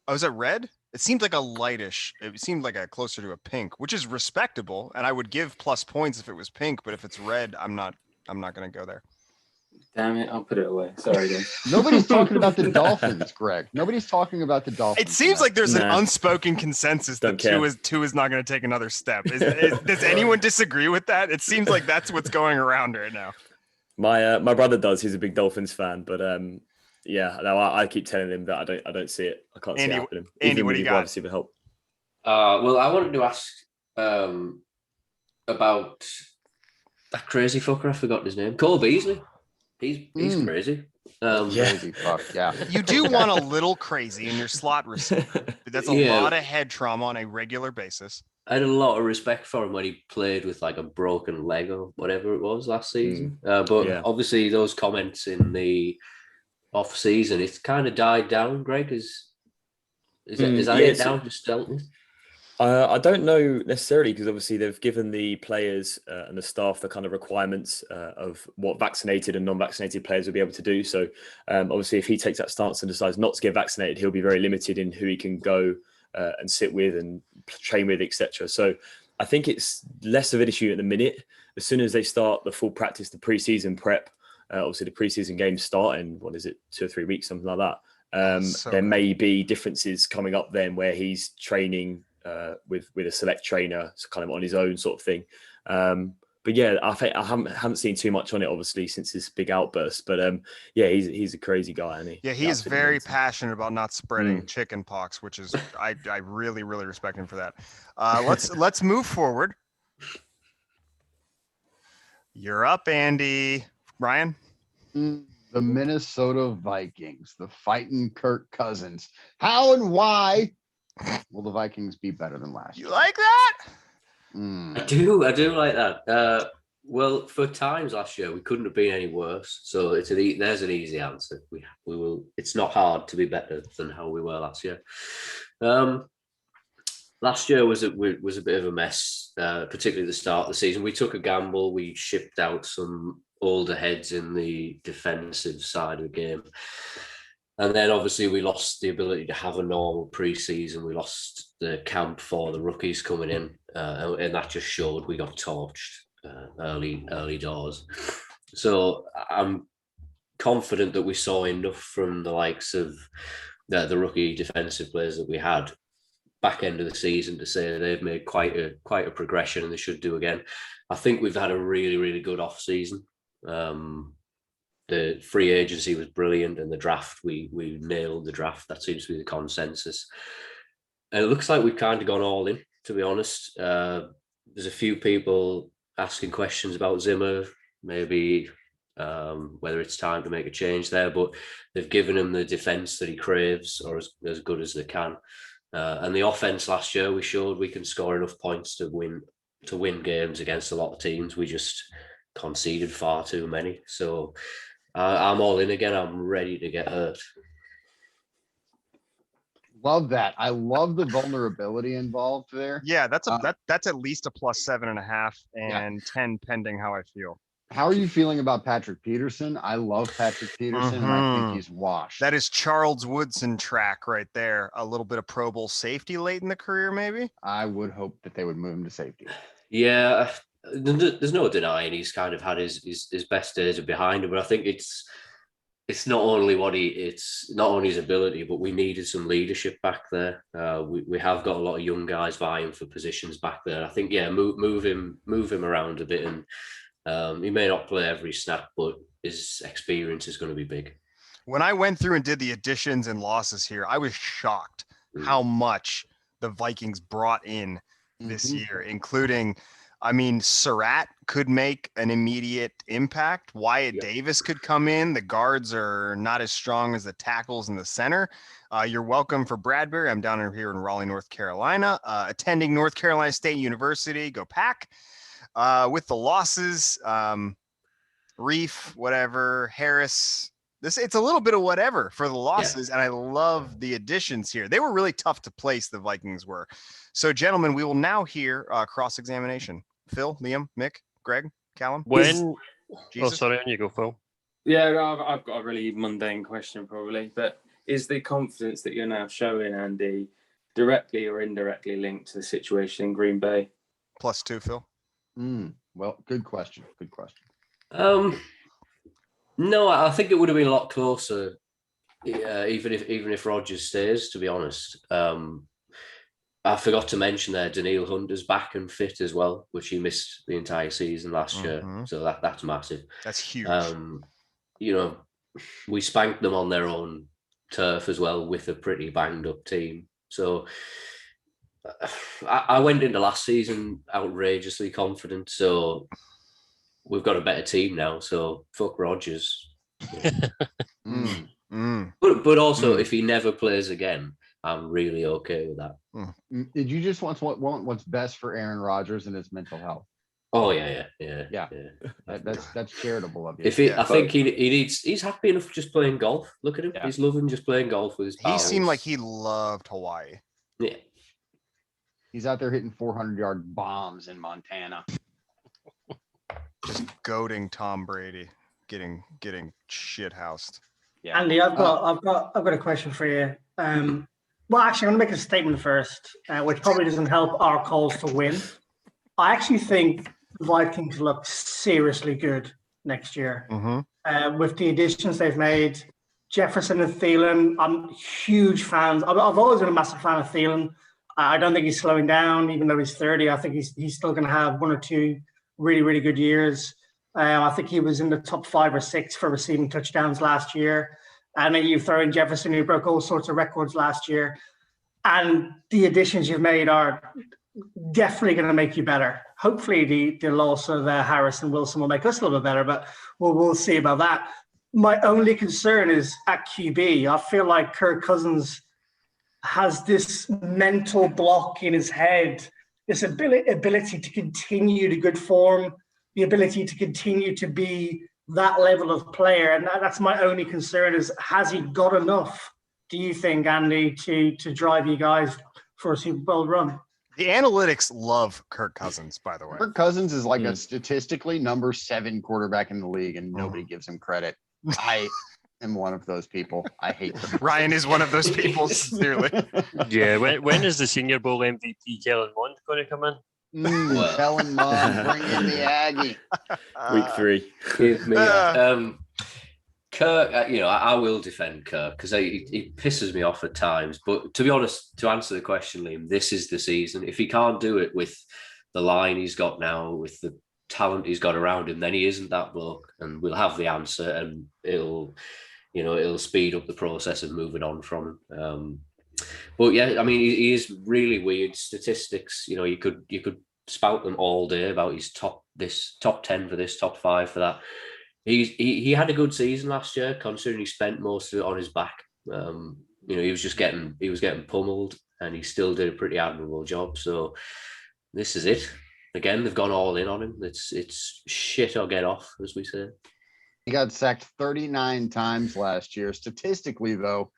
Oh, is it red? It seemed like a lightish. It seemed like a closer to a pink, which is respectable. And I would give plus points if it was pink, but if it's red, I'm not going to go there. Damn it, I'll put it away. Sorry, then. Nobody's talking about the Dolphins, Greg. Nobody's talking about the Dolphins. It seems like there's an unspoken consensus that Tua is not going to take another step. Does anyone disagree with that? It seems like that's what's going around right now. My brother does. He's a big Dolphins fan, but yeah, no, I keep telling him that I don't see it. I can't see it happening. Andy, what do you got? Receiver help. Well, I wanted to ask about that crazy fucker. I forgot his name. Cole Beasley. He's crazy. Crazy fuck, yeah. You do want a little crazy in your slot receiver. That's a lot of head trauma on a regular basis. I had a lot of respect for him when he played with like a broken leg or whatever it was last season. But obviously those comments in the off season, it's kind of died down. Greg, is that it now? Just dealt with? I don't know necessarily, because obviously they've given the players and the staff the kind of requirements of what vaccinated and non-vaccinated players will be able to do. So obviously if he takes that stance and decides not to get vaccinated, he'll be very limited in who he can go and sit with and train with, etc. So I think it's less of an issue at the minute. As soon as they start the full practice, the preseason prep, obviously the preseason games start in 2 or 3 weeks, something like that. There may be differences coming up then where he's training with a select trainer, so kind of on his own sort of thing. But But yeah, I think I haven't seen too much on it obviously since his big outburst. But yeah, he's a crazy guy, isn't he? Yeah, he is very passionate about not spreading Mm. chicken pox, which is I really respect him for that. Let's move forward. You're up, Andy. Ryan? The Minnesota Vikings, the fighting Kirk Cousins. How and why will the Vikings be better than last year? You like that? I do like that. Well, for times last year, we couldn't have been any worse. So there's an easy answer. We will. It's not hard to be better than how we were last year. Last year was a bit of a mess, particularly the start of the season. We took a gamble. We shipped out some older heads in the defensive side of the game. And then obviously we lost the ability to have a normal preseason. We lost the camp for the rookies coming in, and that just showed we got torched early doors. So I'm confident that we saw enough from the likes of the rookie defensive players that we had back end of the season to say they've made quite a progression and they should do again. I think we've had a really good off season. The free agency was brilliant, and the draft we nailed the draft. That seems to be the consensus. And it looks like we've kind of gone all in, to be honest. There's a few people asking questions about Zimmer, maybe whether it's time to make a change there, but they've given him the defense that he craves, or as good as they can. And the offense last year, we showed we can score enough points to win games against a lot of teams. We just conceded far too many. So I'm all in again. I'm ready to get hurt. Love that. I love the vulnerability involved there. Yeah, that's at least a +7.5 and 10 pending how I feel. How are you feeling about Patrick Peterson? I love Patrick Peterson, and I think he's washed. That is Charles Woodson track right there. A little bit of Pro Bowl safety late in the career, maybe? I would hope that they would move him to safety. Yeah, there's no denying he's kind of had his best days are behind him, but I think it's not only it's not only his ability, but we needed some leadership back there. We have got a lot of young guys vying for positions back there. I think move him around a bit, and he may not play every snap, but his experience is going to be big. When I went through and did the additions and losses here, I was shocked how much the Vikings brought in this year, including, I mean, Surratt could make an immediate impact. Wyatt Davis could come in. The guards are not as strong as the tackles in the center. You're welcome for Bradbury. I'm down here in Raleigh, North Carolina, attending North Carolina State University. Go Pack. With the losses, Reef, whatever, Harris. It's a little bit of whatever for the losses, and I love the additions here. They were really tough to place, the Vikings were. So, gentlemen, we will now hear cross-examination. Phil, Liam, Mick, Greg, Callum. Sorry, on you go, Phil. Yeah, I've got a really mundane question probably, but is the confidence that you're now showing, Andy, directly or indirectly linked to the situation in Green Bay? +2, Phil. Well, good question. No, I think it would have been a lot closer, even if Rodgers stays. To be honest, I forgot to mention there, Daniil Hunter's back and fit as well, which he missed the entire season last year. So that's massive. That's huge. We spanked them on their own turf as well with a pretty banged up team. So I went into last season outrageously confident. So we've got a better team now. So fuck Rodgers. But also, if he never plays again, I'm really okay with that. Did you just want what's best for Aaron Rodgers and his mental health? Oh yeah. That's charitable of you. I think he needs. He's happy enough just playing golf. Look at him. He's loving just playing golf with his pals. He seemed like he loved Hawaii. Yeah. He's out there hitting 400-yard bombs in Montana. Just goading Tom Brady, getting shithoused. Yeah. Andy, I've got a question for you. Well, actually, I'm going to make a statement first, which probably doesn't help our calls to win. I actually think the Vikings look seriously good next year. With the additions they've made, Jefferson and Thielen, I'm huge fans. I've always been a massive fan of Thielen. I don't think he's slowing down, even though he's 30. I think he's still going to have one or two really, really good years. I think he was in the top 5 or 6 for receiving touchdowns last year. And then you throw in Jefferson, who broke all sorts of records last year. And the additions you've made are definitely going to make you better. Hopefully, the loss of Harris and Wilson will make us a little bit better, but we'll see about that. My only concern is at QB. I feel like Kirk Cousins has this mental block in his head, this ability to continue to good form, the ability to continue to be that level of player. And that's my only concern is, has he got enough, do you think, Andy, to drive you guys for a Super Bowl run? The analytics love Kirk Cousins, by the way. Kirk Cousins is like a statistically number 7 quarterback in the league, and nobody gives him credit. I am one of those people. I hate them. Ryan is one of those people, sincerely. Yeah, when is the Senior Bowl MVP Kellen Mond going to come in? Kellen Mond, bring in the Aggie. Week 3. Give me Kirk. I will defend Kirk because he pisses me off at times. But to be honest, to answer the question, Liam, this is the season. If he can't do it with the line he's got now, with the talent he's got around him, then he isn't that bloke, and we'll have the answer, and it'll speed up the process of moving on from him. But yeah, I mean, he is really weird statistics. You could spout them all day about his top 10 for this, top 5 for that. He had a good season last year, considering he spent most of it on his back. He was getting pummeled, and he still did a pretty admirable job. So this is it. Again, they've gone all in on him. It's shit or get off, as we say. He got sacked 39 times last year. Statistically, though,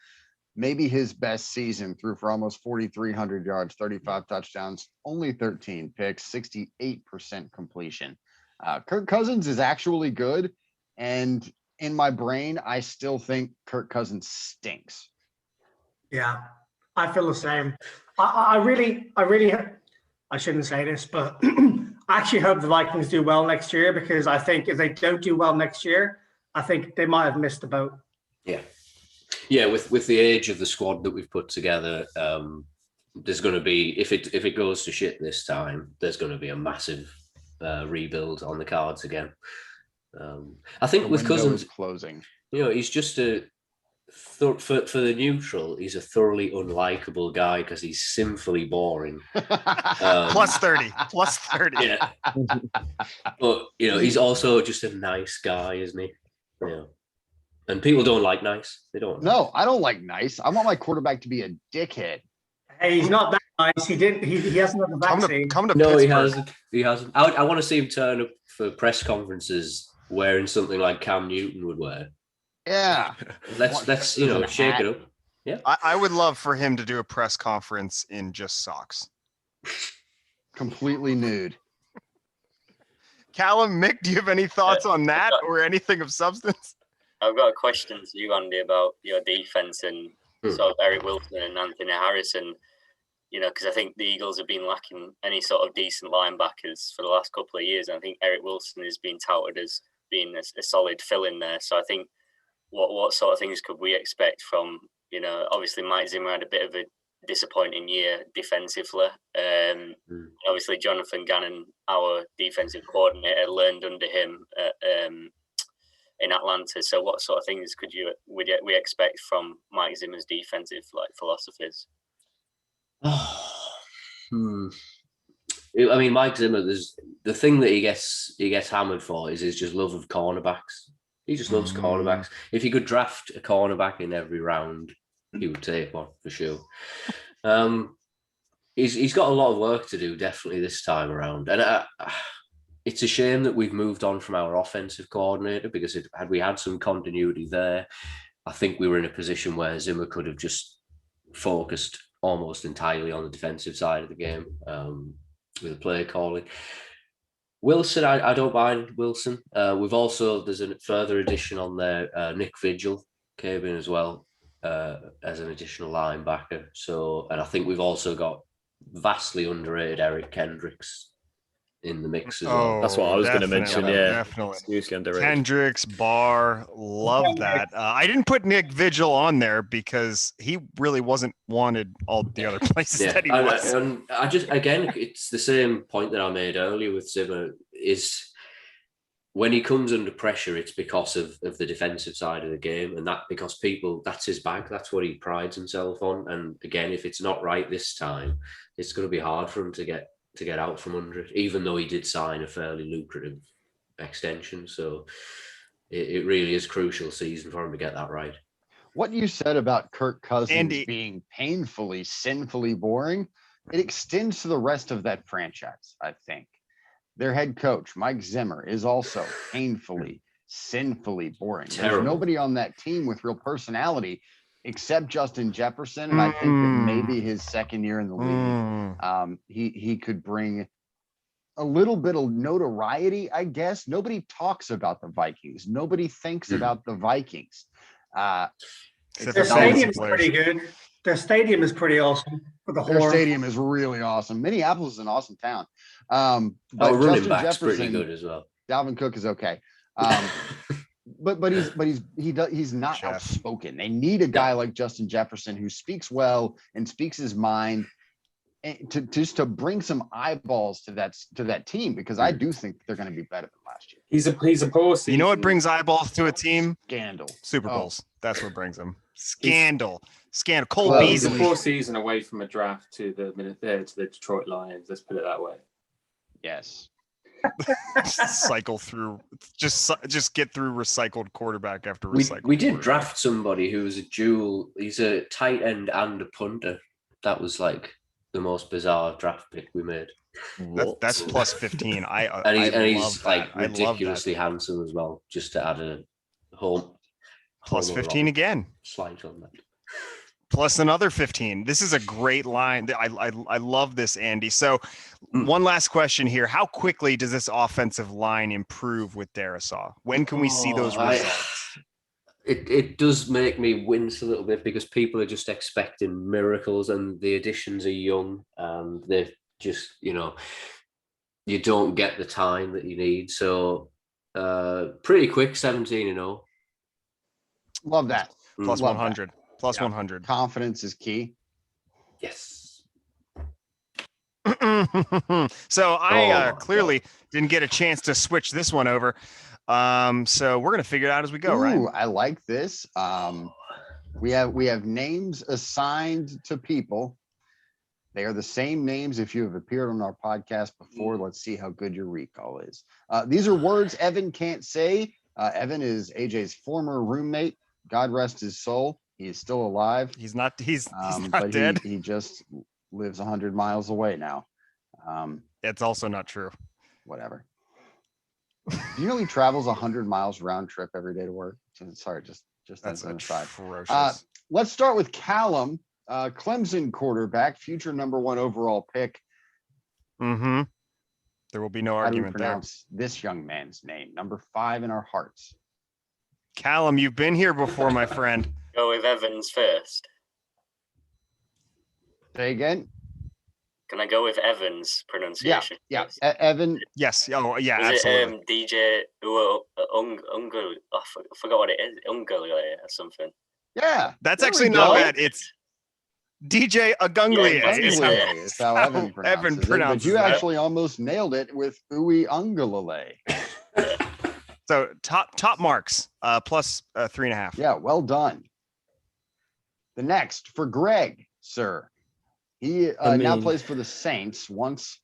maybe his best season, threw for almost 4,300 yards, 35 touchdowns, only 13 picks, 68% completion. Kirk Cousins is actually good. And in my brain, I still think Kirk Cousins stinks. Yeah, I feel the same. I shouldn't say this, but I actually hope the Vikings do well next year, because I think if they don't do well next year, I think they might have missed the boat. Yeah. With the age of the squad that we've put together, there's going to be, if it goes to shit this time, there's going to be a massive rebuild on the cards again. I think with Cousins closing, he's just for the neutral, he's a thoroughly unlikable guy because he's sinfully boring. Plus 30. Yeah. But he's also just a nice guy, isn't he? And people don't like nice. They don't. No, I don't like nice. I want my quarterback to be a dickhead. Hey, he's not that nice. He hasn't had the vaccine. Come to no, Pittsburgh. he hasn't. I want to see him turn up for press conferences wearing something like Cam Newton would wear. Yeah. Let's shake it up. Yeah. I would love for him to do a press conference in just socks. Completely nude. Callum, Mick, do you have any thoughts on that or anything of substance? I've got a question to you, Andy, about your defense and sort of Eric Wilson and Anthony Harrison. Because I think the Eagles have been lacking any sort of decent linebackers for the last couple of years. And I think Eric Wilson is being touted as being a solid fill in there. So I think what sort of things could we expect from, obviously Mike Zimmer had a bit of a disappointing year defensively. Obviously Jonathan Gannon, our defensive coordinator, learned under him in Atlanta. So what sort of things would we expect from Mike Zimmer's defensive philosophies? I mean, Mike Zimmer, there's the thing that he gets hammered for is his just love of cornerbacks. He just loves cornerbacks. If he could draft a cornerback in every round, he would take one for sure. He's got a lot of work to do, definitely this time around. And it's a shame that we've moved on from our offensive coordinator, because had we had some continuity there, I think we were in a position where Zimmer could have just focused almost entirely on the defensive side of the game with the play calling. Wilson, I don't mind Wilson. There's a further addition on there. Nick Vigil came in as well as an additional linebacker. And I think we've also got vastly underrated Eric Kendricks in the mix as well. That's what I was going to mention. Yeah, definitely. Seriously underrated. Kendricks, Barr, love that. I didn't put Nick Vigil on there because he really wasn't wanted all the other places that he was. And I just, again, it's the same point that I made earlier with Zimmer. is when he comes under pressure, it's because of the defensive side of the game, and because that's his bag. That's what he prides himself on. And again, if it's not right this time, it's going to be hard for him to get out from under it, even though he did sign a fairly lucrative extension. So it really is crucial season for him to get that right. What you said about Kirk Cousins Andy. being painfully, sinfully boring, it extends to the rest of that franchise, I think. Their head coach, Mike Zimmer, is also painfully, sinfully boring. Terrible. There's nobody on that team with real personality except Justin Jefferson. And I think that maybe his second year in the league, he could bring a little bit of notoriety, I guess. Nobody talks about the Vikings. Nobody thinks about the Vikings. Their stadium is pretty good. Their stadium is pretty awesome. Their stadium is really awesome. Minneapolis is an awesome town. But running Justin back's Jefferson, pretty good as well. Dalvin Cook is okay. But he's not Chef. outspoken. They need a guy like Justin Jefferson who speaks well and speaks his mind, and to bring some eyeballs to that team, because I do think they're going to be better than last year. He's a poor season. You know what brings eyeballs to a team? Scandal. Super Oh. Bowls. That's what brings them. Scandal. Cole Well, He's a Beasley. poor season away from a draft to the Detroit Lions. Let's put it that way. Yes. Cycle through. Just get through recycled quarterback after We recycled. did quarterback. draft somebody who was a dual. He's a tight end and a punter. That was like the most bizarre draft pick we made. That's plus 15. And he's love like that. I love that. ridiculously handsome as well. Just to add a whole Plus 15 again. Slight on that. Plus another 15. This is a great line. I love this, Andy. So one last question here. How quickly does this offensive line improve with Darisaw? When can we see those results? It does make me wince a little bit because people are just expecting miracles, and the additions are young, and they're just, you don't get the time that you need. So pretty quick, 17-0. Love that. Plus Love 100. Plus Yeah. 100. Confidence is key. Yes. So I Oh, clearly didn't get a chance to switch this one over. So we're gonna figure it out as we go, right? Ooh, I like this. We have names assigned to people. They are the same names if you have appeared on our podcast before. Let's see how good your recall is. These are words Evan can't say. Evan is AJ's former roommate. God rest his soul. He is still alive. He's not not but dead. He just lives 100 miles away now. It's also not true. Whatever. Do you know he travels 100 miles round trip every day to work? Sorry, just That's as an aside. atrocious. Let's start with Callum, Clemson quarterback, future number 1 overall pick. Mm-hmm. There will be no How do we argument there. pronounce this young man's name? Number 5 in our hearts. Callum, you've been here before, my friend. Go with Evans first. Say again. Can I go with Evans pronunciation? Yeah. first? Evan. Yes. Oh, yeah, Is absolutely. it DJ Ungle? I forgot what it is. Ungle or something. Yeah. That's there actually we not go. bad. It's DJ Agunglier. Yeah, is Ungulale is how Evan pronounces it. But pronounces you that. actually almost nailed it with Uwe Ungulale. So top marks, plus 3.5. Yeah, well done. The next for Greg, sir. He now plays for the Saints, once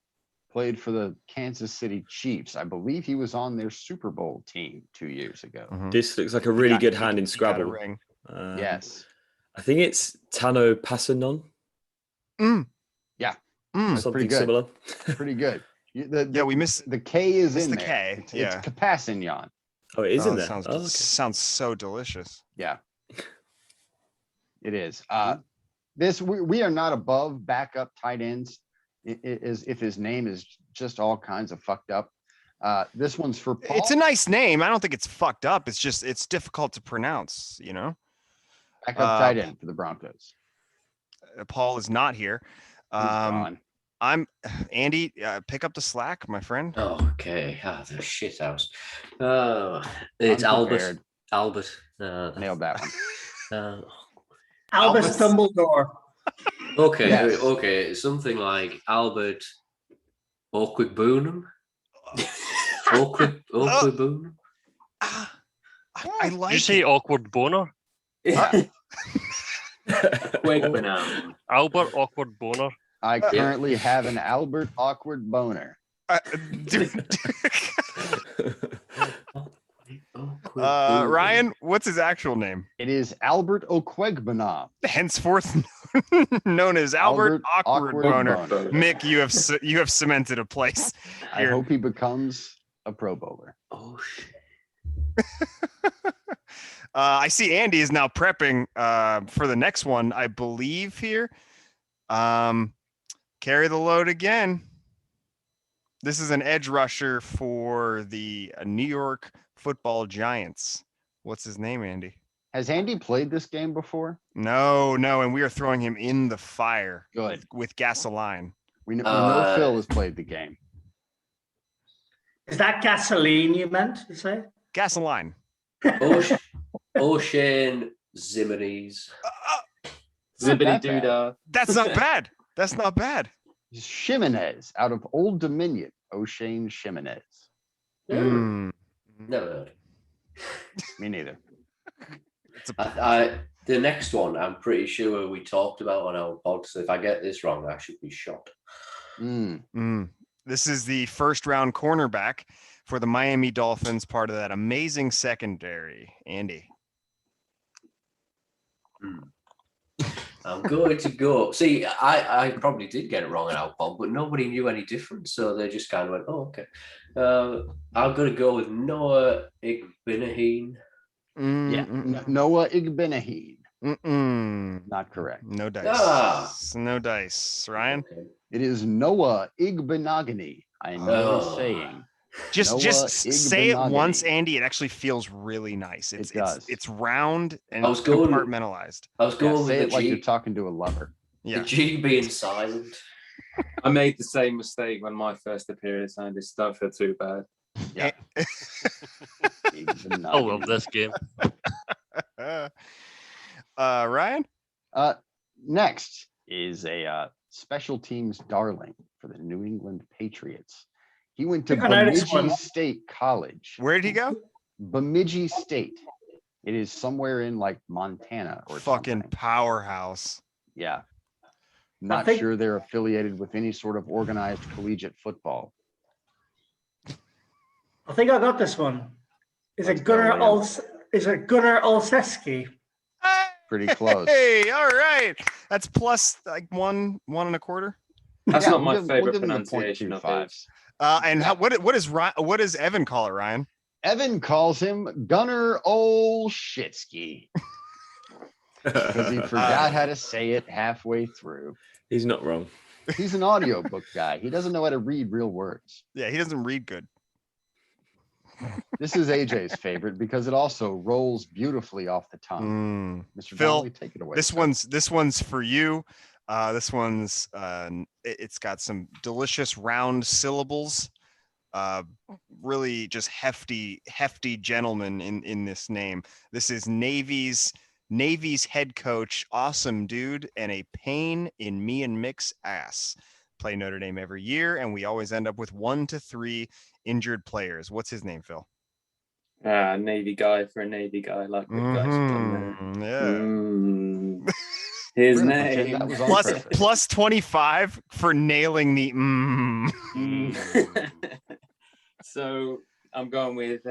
played for the Kansas City Chiefs. I believe he was on their Super Bowl team 2 years ago. Mhm. This looks like a really good hand in He got a Scrabble. ring. Yes. I think it's Tano Passanon. That's Something pretty good. similar. Pretty good. Yeah, we missed the K is missed in the there. K. It's Yeah. Capassignon. Oh, it is in there. Sounds, Oh, okay. sounds so delicious. Yeah. It is. We are not above backup tight ends. It is if his name is just all kinds of fucked up. This one's for Paul. It's a nice name. I don't think it's fucked up. It's just it's difficult to pronounce. backup tight end for the Broncos. Paul is not here. He's gone. I'm Andy. Pick up the slack, my friend. Oh, okay. The shit house. It's Unprepared. Albert. Nailed that one. Albus Dumbledore. Okay, Yes. Something like Albert Okwuegbunam. Awkward boner. I like Did you say it. awkward boner? Quick banana. Albert awkward boner. I currently have an Albert awkward boner. Dude. Awkward Ryan, what's his actual name? It is Albert Oquegbana. Henceforth known as Albert Awkward Boner. Mick, you have cemented a place. I Here. hope he becomes a Pro Bowler. Oh shit. I see Andy is now prepping for the next one, I believe here. Carry the load again. This is an edge rusher for the New York Football Giants. What's his name, Andy? Has Andy played this game before? No, and we are throwing him in the fire. Good. With gasoline. We know Phil has played the game. Is that gasoline you meant to say? Gasoline. Ocean Zimmerys. Zippity doodah. That's not bad. That's not bad. Ximenez out of Old Dominion. O'Shane Ximenez. Mm. Never heard. Me neither. The next one, I'm pretty sure we talked about on our pod. So if I get this wrong, I should be shot. This is the first round cornerback for the Miami Dolphins, part of that amazing secondary. Andy. I'm going to go. See, I probably did get it wrong in our pod, but nobody knew any different. So they just kind of went, oh, okay. I'm going to go with Noah Igbinahine. Yeah, Noah Igbinahine. Not correct. No dice. No dice. Ryan? Okay. It is Noah Igbinagany. I know saying. Just Noah say it Igbinagany. once, Andy. It actually feels really nice. It does. It's round and I was going- compartmentalized. I was going Say with it the like G, you're talking to a lover. Yeah. the G being silent. I made the same mistake when my first appearance, and it's don't feel too bad. Yeah. I love this game. Ryan? Next is a special teams darling for the New England Patriots. He went to Pick a nice Bemidji one. State College. Where did he go? Bemidji State. It is somewhere in like Montana or Fucking something. powerhouse. Yeah. Not think- sure they're affiliated with any sort of organized collegiate football. I think I got this one. Is Let's it go, Gunnar William. Is it Gunnar Olszewski? Pretty close. Hey, all right. That's plus like one and a quarter. That's Yeah, not we'll my give- we'll favorite give him the pronunciation of 0.25. his. And what does Evan call it, Ryan? Evan calls him Gunnar Olszewski because he forgot how to say it halfway through. He's not wrong. He's an audiobook guy. He doesn't know how to read real words. Yeah, he doesn't read good. This is AJ's favorite because it also rolls beautifully off the tongue. Mr. Phil, Donnelly, take it away. This sir. one's for you. This one's it's got some delicious round syllables. Really just hefty gentleman in this name. This is Navy's head coach, awesome dude, and a pain in me and Mick's ass. Play Notre Dame every year, and we always end up with 1 to 3 injured players. What's his name, Phil? Navy guy for a Navy guy, like the guys from Yeah. there. His We're gonna pretend name. that was on purpose. Plus 25 for nailing the So I'm going with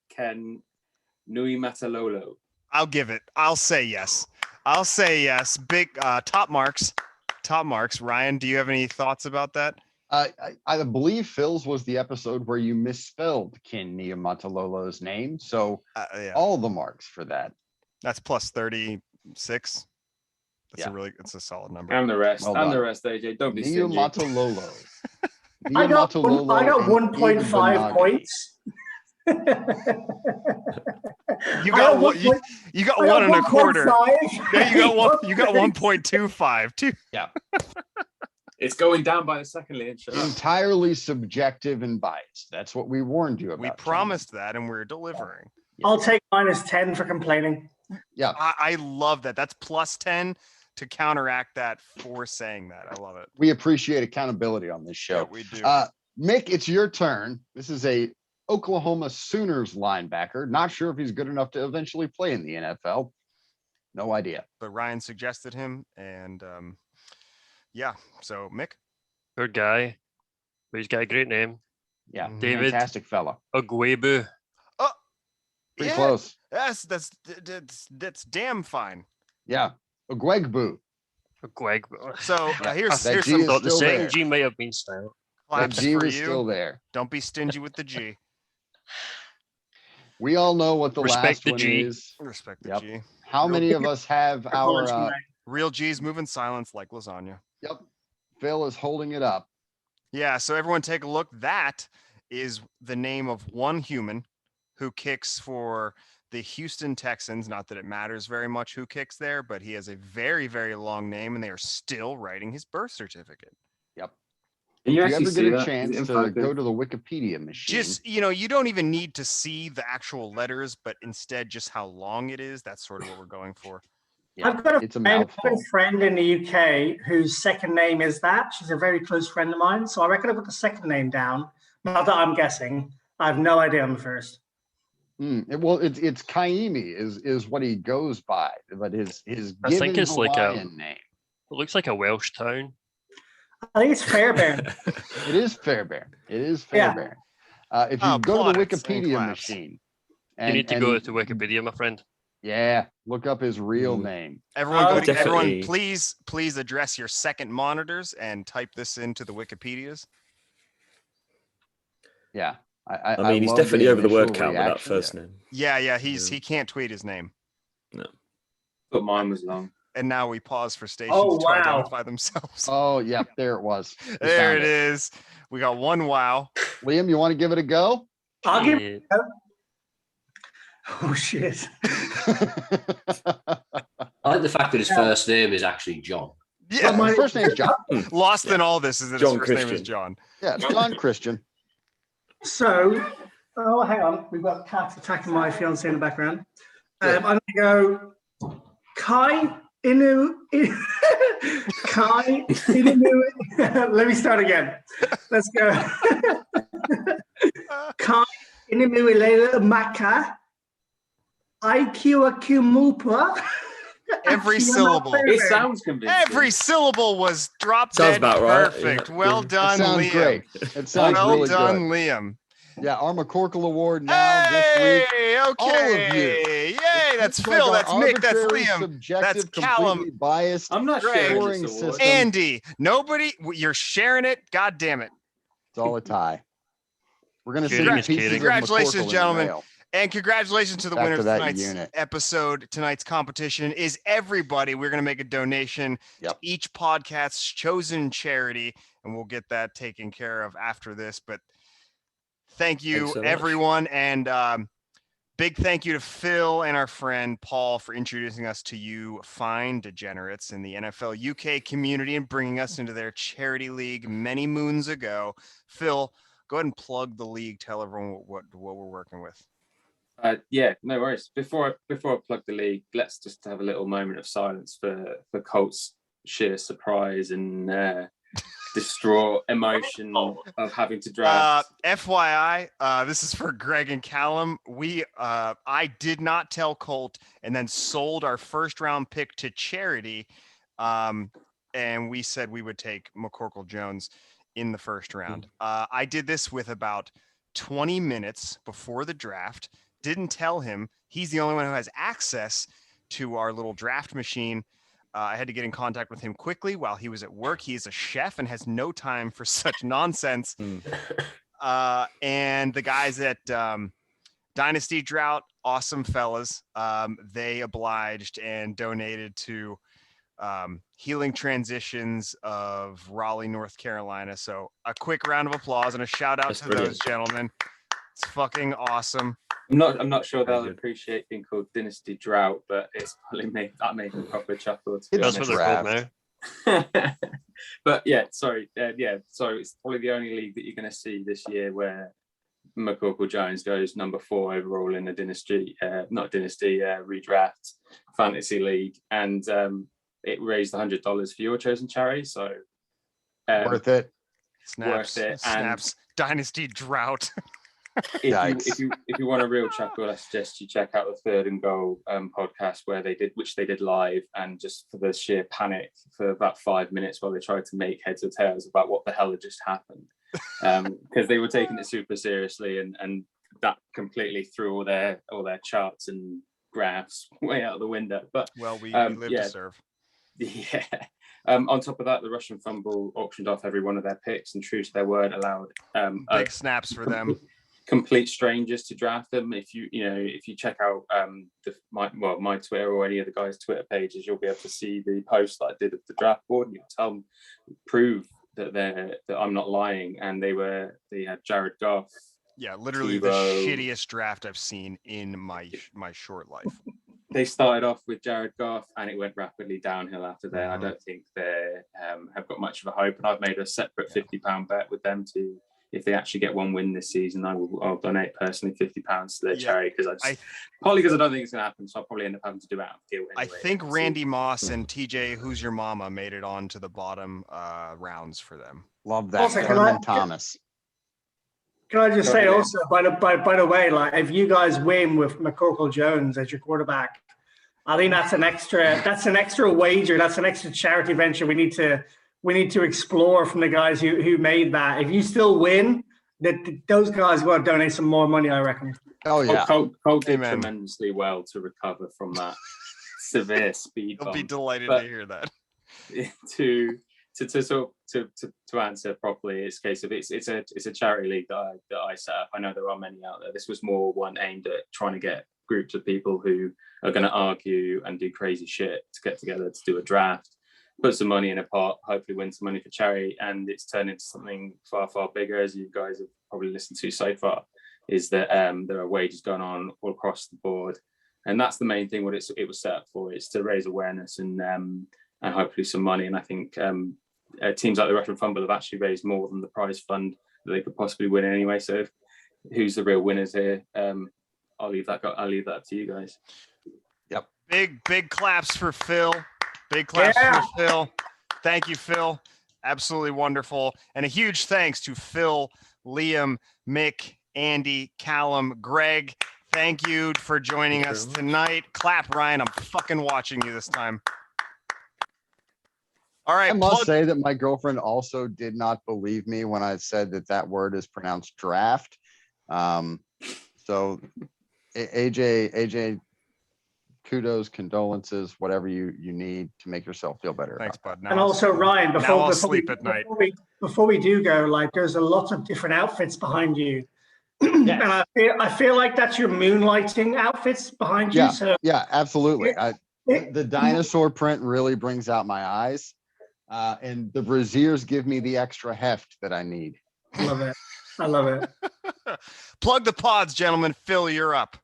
Ken Nui Matalolo. I'll give it. I'll say yes. Big top marks. Ryan, do you have any thoughts about that? I believe Phil's was the episode where you misspelled Ken Niumatalolo's name. So Yeah. all the marks for that. That's plus 36. That's Yeah. it's a solid number. And the rest. Well and done. the rest, AJ. Don't be stingy. Niumatalolo. I got Niumatalolo 1.5 and points. You got one. You got 1 and a quarter. 1.5. Yeah, you got 1.25 too. It's going down by the second, Liam. Shut up. Entirely subjective and biased. That's what we warned you about. We John. promised that, and we're delivering. I'll take -10 for complaining. Yeah. I love that. That's plus 10 to counteract that for saying that. I love it. We appreciate accountability on this show. Yeah, we do. Mick, it's your turn. This is a Oklahoma Sooners linebacker. Not sure if he's good enough to eventually play in the NFL. No idea. But Ryan suggested him, and yeah. So Mick, Good guy. But he's got a great name. Yeah, David. fantastic fella. Ogwebu. Pretty yeah, close. Yes, that's damn fine. Yeah, Ogwegbu. Ogwegbu. So Yeah, here's that G some is Thought the still second there. G might have been style. That claps G for was you. still there. Don't be stingy with the G. We all know what the Respect last the one G. is. Respect the Yep. G. How many of us have our? Real G's move in silence like lasagna. Yep. Phil is holding it up. Yeah, so everyone take a look. That is the name of one human who kicks for the Houston Texans. Not that it matters very much who kicks there, but he has a very, very long name, and they are still writing his birth certificate. Yep. Can you If you actually ever see get a that? Is chance it in to front go of- to the Wikipedia machine, Just, you don't even need to see the actual letters, but instead just how long it is. That's sort of what we're going for. yeah, I've got it's a I've got mouthful. a friend in the UK whose second name is that. She's a very close friend of mine. So I reckon I put the second name down. Not that I'm guessing. I have no idea on the first. Well, it's Kaimi is what he goes by, but his I given think it's like Hawaiian name. It looks like a Welsh town. I think it's Fairbairn. It is Fairbairn. It is Yeah. Fairbairn. If you go to the plaudits and Wikipedia claps. machine, You need to go to Wikipedia, my friend. Yeah, look up his real name. Everyone, Oh, everyone, definitely. please address your second monitors and type this into the Wikipedias. Yeah, I mean, he's love definitely over the word initial count with that reaction. first name. Yeah, he can't tweet his name. But mine was long. And now we pause for stations Oh, to wow. identify themselves. Oh, yeah, there it was. We There found it is. We got one wow. Liam, you want to give it a go? I'll give. Yeah. Oh shit! I like the fact that his first name is actually John. Yeah, Well, His first name's John. lost in all this is that John his first name is Christian. John. Yeah, it's John Christian. So, oh, hang on. We've got cats attacking my fiance in the background. Good. I'm going to go Kai Inu. Kai Inu. Let me start again. Let's go. Kai Inimuilela Maka. IQ Akumupa. Every Actually, I'm not syllable. very It bad. sounds convincing. Every syllable was drop Sounds dead about right, perfect. yeah. Well It done, It sounds Liam. great. It sounds Well really done, good. Liam. Yeah, our McCorkle Award now this week. Hey, all of okay. you. Yay, that's It's Phil, like that's our Mick, that's arbitrary, Liam, subjective, that's Callum. completely biased I'm not Greg. sharing scoring this award. system. Andy. Nobody, you're sharing it. God damn it. It's all a tie. We're gonna see Caring pieces is caring. of Congratulations, McCorkle in the gentlemen. mail. And congratulations to the Back winner to of that tonight's unit. episode. Tonight's competition is everybody. We're going to make a donation Yep. to each podcast's chosen charity, and we'll get that taken care of after this. But thank you, Thanks so much. everyone. And big thank you to Phil and our friend Paul for introducing us to you fine degenerates in the NFL UK community and bringing us into their charity league many moons ago. Phil, go ahead and plug the league. Tell everyone what we're working with. Yeah, no worries. Before I plug the league, let's just have a little moment of silence for Colt's sheer surprise and distraught emotion of having to draft. FYI, this is for Greg and Callum. I did not tell Colt and then sold our first round pick to charity. And we said we would take McCorkle Jones in the first round. I did this with about 20 minutes before the draft. Didn't tell him. He's the only one who has access to our little draft machine. I had to get in contact with him quickly while he was at work. He is a chef and has no time for such nonsense. And the guys at Dynasty Drought, awesome fellas. They obliged and donated to Healing Transitions of Raleigh, North Carolina. So a quick round of applause and a shout out That's to brilliant. those gentlemen. It's fucking awesome. I'm not sure Very they'll good. appreciate being called Dynasty Drought, but it's probably that made me proper chuckle. To be It's That's honest. what they're called now. But yeah, sorry. It's probably the only league that you're going to see this year where McCorkle Jones goes number 4 overall in the redraft fantasy league, and it raised $100 for your chosen charity. So Worth it. Snaps, worth it. snaps, dynasty drought. If you want a real chuckle, I suggest you check out the Third and Goal podcast which they did live, and just for the sheer panic for about 5 minutes while they tried to make heads or tails about what the hell had just happened, because they were taking it super seriously, and that completely threw all their charts and graphs way out the window. But well, we live to serve. Yeah. On top of that, the Russian Fumble auctioned off every one of their picks, and true to their word, allowed big snaps for them. Complete strangers to draft them. If you check out my Twitter or any of the guys' Twitter pages, you'll be able to see the post that I did of the draft board, and you'll prove that I'm not lying. And they had Jared Goff. Yeah, literally the shittiest draft I've seen in my short life. They started off with Jared Goff, and it went rapidly downhill after there. I don't think they have got much of a hope, and I've made a separate £50 bet with them to, if they actually get one win this season, I'll donate personally £50 to their charity, partly because I don't think it's going to happen, so I'll probably end up having to do it out of guilt anyway. I think Randy Moss and TJ, Who's Your Mama, made it on to the bottom rounds for them. Love that. Also, Thomas. Can I just say also, by the way, like, if you guys win with McCorkle Jones as your quarterback, I think that's an extra wager. That's an extra charity venture we need to explore from the guys who made that. If you still win, those guys got to donate some more money, I reckon. Oh yeah, Colt did tremendously well to recover from that severe speed bump. I'll be delighted to hear that. To answer properly, it's a case of it's a charity league that I set up. I know there are many out there. This was more one aimed at trying to get groups of people who are going to argue and do crazy shit to get together to do a draft, put some money in a pot, hopefully win some money for charity. And it's turned into something far, far bigger, as you guys have probably listened to so far, is that there are wages going on all across the board. And that's the main thing what it was set up for, is to raise awareness and hopefully some money. And I think teams like the Russian Fumble have actually raised more than the prize fund that they could possibly win anyway. So who's the real winners here? I'll leave that up to you guys. Yep. Big claps for Phil. Big claps for Phil. Thank you, Phil. Absolutely wonderful. And a huge thanks to Phil, Liam, Mick, Andy, Callum, Greg. Thank you for joining us tonight. Clap, Ryan. I'm fucking watching you this time. All right. I must say that my girlfriend also did not believe me when I said that word is pronounced draft. So AJ, kudos, condolences, whatever you need to make yourself feel better. Thanks, bud. And also, Ryan, before we do go, like, there's a lot of different outfits behind you. Yes. And I feel like that's your moonlighting outfits behind you. So yeah, absolutely. The dinosaur print really brings out my eyes. And the braziers give me the extra heft that I need. I love it. Plug the pods, gentlemen. Phil, you're up.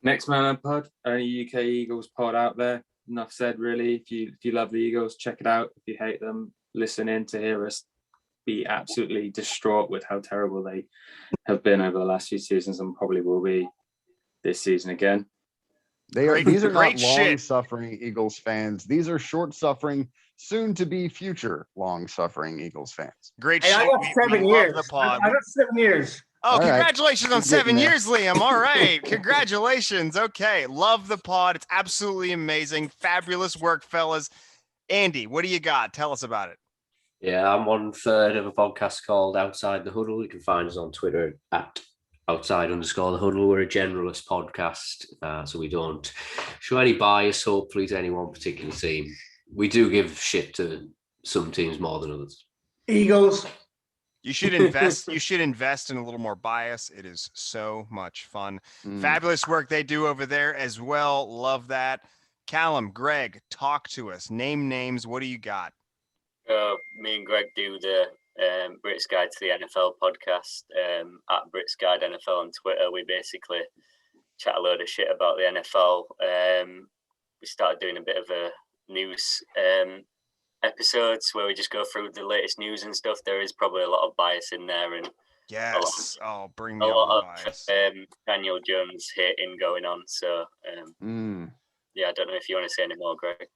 Next Man Up Pod, only UK Eagles pod out there. Enough said, really. If you love the Eagles, check it out. If you hate them, listen in to hear us be absolutely distraught with how terrible they have been over the last few seasons, and probably will be this season again. These are not long-suffering Eagles fans. These are short-suffering, soon-to-be future long-suffering Eagles fans. Great shit. I got 7 years. I got 7 years. Oh, congratulations on 7 years, Liam. All right. Congratulations. Okay. Love the pod. It's absolutely amazing. Fabulous work, fellas. Andy, what do you got? Tell us about it. Yeah, I'm 1/3 of a podcast called Outside the Huddle. You can find us on Twitter at @outside_the huddle. We're a generalist podcast, so we don't show any bias, hopefully, to any one particular team. We do give shit to some teams more than others. Eagles. You should invest. You should invest in a little more bias. It is so much fun. Fabulous work they do over there as well. Love that. Callum, Greg, talk to us. Name names. What do you got? Me and Greg do the Brits Guide to the NFL podcast at Brits Guide NFL on Twitter. We basically chat a load of shit about the NFL. We started doing a bit of a news episodes where we just go through the latest news and stuff. There is probably a lot of bias in there, and bring me a lot of bias. Daniel Jones hating going on. So yeah, I don't know if you want to say any more, Greg.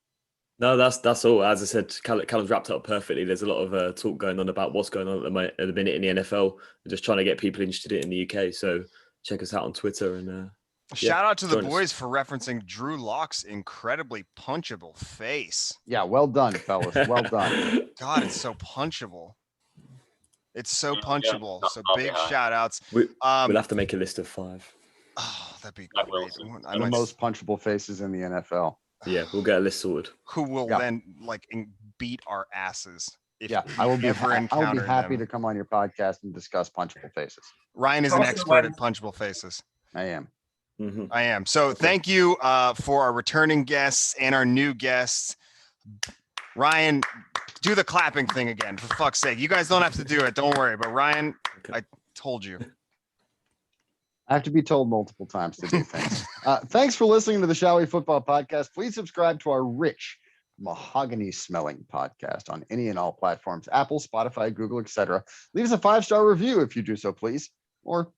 No, that's all. As I said, Callum's wrapped up perfectly. There's a lot of talk going on about what's going on at the minute in the NFL. We're just trying to get people interested in the UK. So check us out on Twitter and Shout out to the join us. boys for referencing Drew Lock's incredibly punchable face. Yeah, well done, fellas. Well done. God, it's so punchable. It's so punchable. So big behind. shout outs. We'll have to make a list of 5. Oh, that'd be That great. Wilson. I The might- most punchable faces in the NFL. Yeah, we'll get a list sorted. who will Yeah. then beat our asses. If Yeah, we I will be. ever I will be encounter happy them. to come on your podcast and discuss punchable faces. Ryan is an Cross the expert at lines. punchable faces. I am. Mm-hmm. I am. So thank you for our returning guests and our new guests. Ryan, do the clapping thing again, for fuck's sake. You guys don't have to do it. Don't worry. But Ryan, Okay. I told you. I have to be told multiple times to do things. Thanks for listening to the Shall We Football Podcast. Please subscribe to our rich, mahogany-smelling podcast on any and all platforms: Apple, Spotify, Google, etc. Leave us a 5-star review if you do so, please. Or,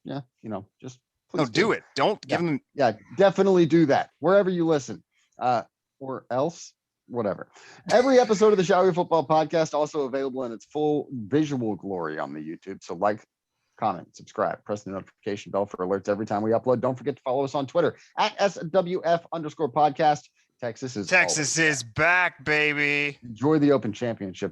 just please No, do it. Don't give them. Yeah, definitely do that wherever you listen, or else, whatever. Every episode of the Shall We Football Podcast also available in its full visual glory on the YouTube. So like, comment, subscribe, press the notification bell for alerts every time we upload. Don't forget to follow us on Twitter at SWF_podcast. Texas is Texas is back, baby. Enjoy the Open Championship.